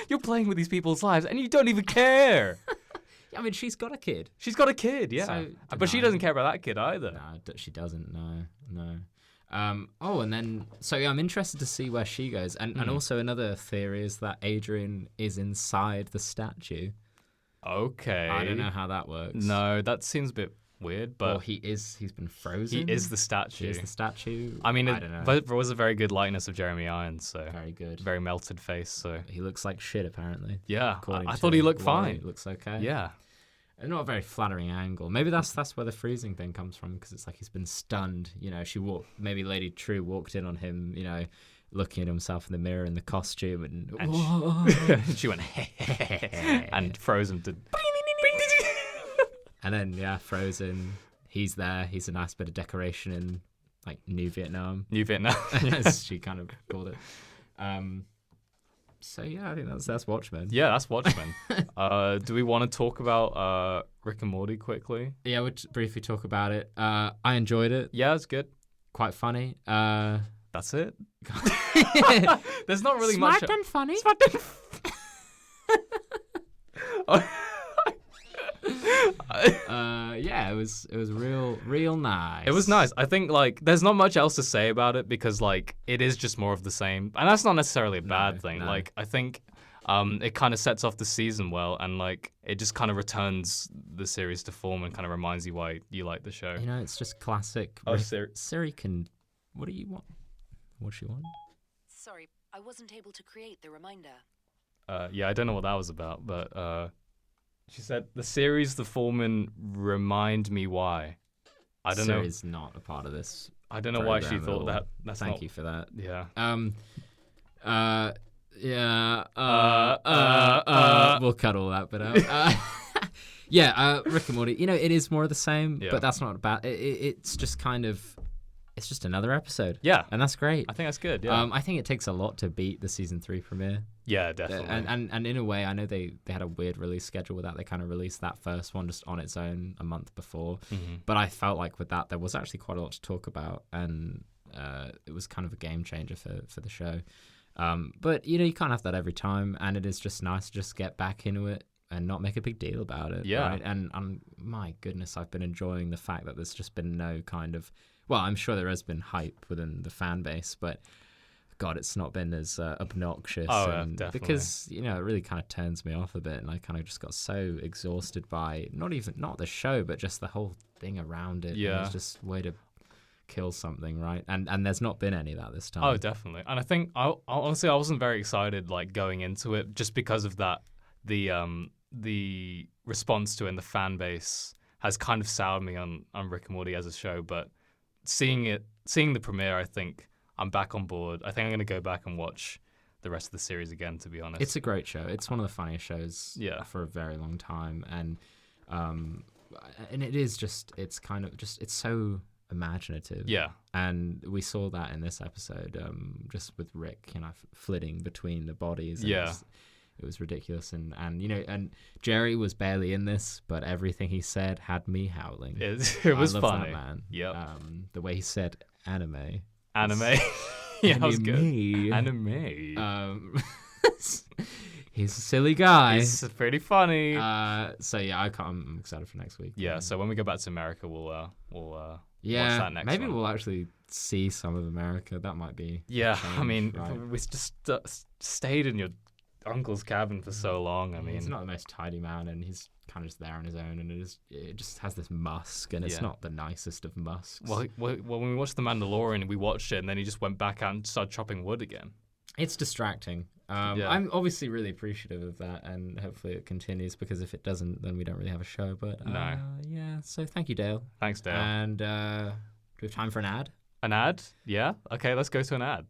You're playing with these people's lives and you don't even care. I mean, she's got a kid. She's got a kid, yeah. So, but she doesn't care about that kid either. No, she doesn't. No. And then I'm interested to see where she goes, and also another theory is that Adrian is inside the statue. Okay. I don't know how that works. No, that seems a bit weird, but he's been frozen. he is the statue. He is the statue. I mean, I don't know. but it was a very good likeness of Jeremy Irons, so Very good. very melted face. So He looks like shit apparently. yeah, According I to thought he looked Laurie, fine. It looks okay. Yeah, Not a very flattering angle. Maybe that's where the freezing thing comes from, because it's like he's been stunned. Maybe Lady True walked in on him, looking at himself in the mirror in the costume, and she went and Frozen did. and then frozen. He's there. He's a nice bit of decoration in like New Vietnam, as she kind of called it. So I think that's Watchmen. Yeah, that's Watchmen. Do we want to talk about Rick and Morty quickly? Yeah, we'll just briefly talk about it. I enjoyed it. Yeah, it's good. Quite funny. That's it. There's not really Smart much. and funny. It was real nice. It was nice. I think like there's not much else to say about it because like it is just more of the same, and that's not necessarily a bad thing. No. Like I think it kind of sets off the season well, and like it just kind of returns the series to form and kind of reminds you why you like the show. It's just classic. Siri can. What do you want? What does she want? Sorry, I wasn't able to create the reminder. Yeah, I don't know what that was about, but she said the series The Foreman remind me why. I don't know. Siri's not a part of this. I don't know why she thought that. Thank you for that. Yeah. We'll cut all that bit out. Rick and Morty. It is more of the same, but that's not bad. It's just kind of. It's just another episode. Yeah. And that's great. I think that's good, yeah. I think it takes a lot to beat the season 3 premiere. Yeah, definitely. And in a way, I know they had a weird release schedule with that. They kind of released that first one just on its own a month before. Mm-hmm. But I felt like with that, there was actually quite a lot to talk about. And it was kind of a game changer for the show. But, you can't have that every time. And it is just nice to just get back into it and not make a big deal about it. Yeah. Right? And my goodness, I've been enjoying the fact that there's just been no kind of... Well, I'm sure there has been hype within the fan base, but God, it's not been as obnoxious. Definitely. Because, it really kind of turns me off a bit, and I kind of just got so exhausted by not the show, but just the whole thing around it. Yeah. It's just a way to kill something, right? And there's not been any of that this time. Oh, definitely. And I think, honestly, I wasn't very excited, like, going into it, just because of that. The response to it and the fan base has kind of soured me on Rick and Morty as a show, but seeing the premiere, I think I'm back on board. I think I'm going to go back and watch the rest of the series again, to be honest. It's a great show. It's one of the funniest shows for a very long time. And it is just, it's kind of just, it's so imaginative. Yeah. And we saw that in this episode, just with Rick, flitting between the bodies. And yeah. It was ridiculous, and Jerry was barely in this, but everything he said had me howling. It was I love funny. That man. Yep. The way he said anime. Yeah, that was good. Anime. He's a silly guy. He's pretty funny. I'm excited for next week. Yeah. So when we go back to America, we'll watch that next maybe one. we'll actually see some of America. That might be. Yeah. change, I mean, right? we just stayed in your uncle's cabin for so long. I mean, he's not the most tidy man, and he's kind of just there on his own, and it just has this musk, and it's not the nicest of musks. Well, when we watched The Mandalorian, we watched it, and then he just went back out and started chopping wood again. It's distracting. I'm obviously really appreciative of that, and hopefully it continues, because if it doesn't, then we don't really have a show. But no. Yeah. So thank you, Dale. Thanks, Dale. And do we have time for an ad? An ad? Yeah. Okay, let's go to an ad.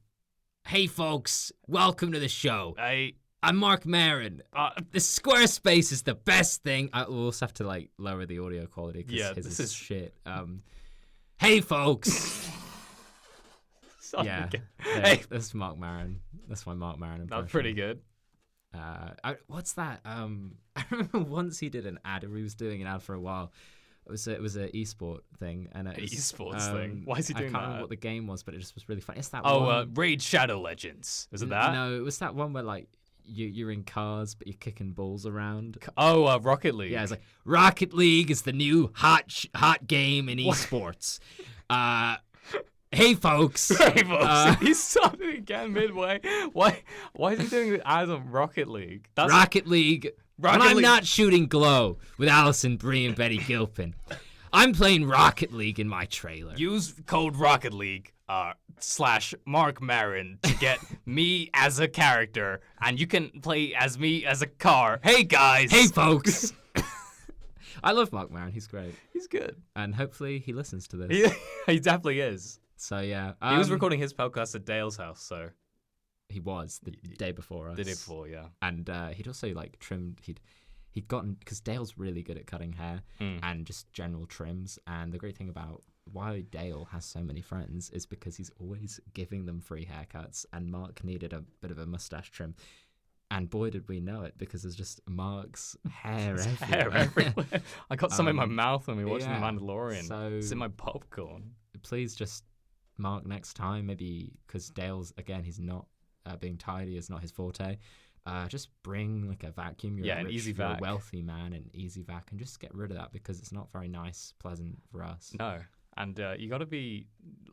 Hey, folks! Welcome to the show. Hey. I'm Mark Maron. The Squarespace is the best thing. We'll also have to lower the audio quality because his is shit. Hey, folks. Hey, that's Mark Maron. That's my Mark Maron impression. That's pretty good. What's that? I remember once he did an ad. He was doing an ad for a while. It was an esport thing, and esports thing. Why is he doing that? I can't remember what the game was, but it just was really fun. It's that. Raid Shadow Legends. Was it that? No, it was that one where you're in cars, but you're kicking balls around. Rocket League. Yeah, it's like Rocket League is the new hot game in esports. Hey, folks. Hey, folks. He started again midway. Why is he doing the ads on Rocket League? That's Rocket League. When I'm not shooting Glow with Allison Brie and Betty Gilpin. I'm playing Rocket League in my trailer. Use code Rocket League / Mark Maron to get me as a character, and you can play as me as a car. Hey, guys. Hey, folks. I love Mark Maron. He's great. He's good. And hopefully he listens to this. He definitely is. So, yeah. He was recording his podcast at Dale's house, so. He was the day before us. The day before, yeah. And he'd also, like, trimmed... He'd gotten... Because Dale's really good at cutting hair and just general trims. And the great thing about why Dale has so many friends is because he's always giving them free haircuts. And Mark needed a bit of a mustache trim. And boy, did we know it, because there's just Mark's hair everywhere. I got some in my mouth when we watched The yeah, Mandalorian. so- It's in my popcorn. Please just, Mark, next time, maybe, because Dale's, again, he's not being tidy, is not his forte. Just bring like a vacuum. You're an easy you're vac. a wealthy man, an easy vac, and just get rid of that, because it's not very nice, pleasant for us. No. And you got to be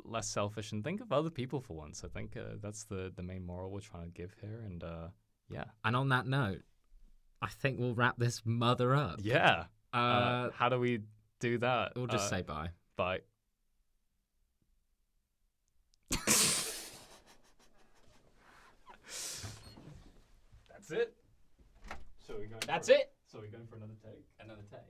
less selfish and think of other people for once. I think that's the main moral we're trying to give here. And yeah. And on that note, I think we'll wrap this mother up. Yeah. How do we do that? We'll just say bye. Bye. That's it. That's it. So we're going for another take. Another take.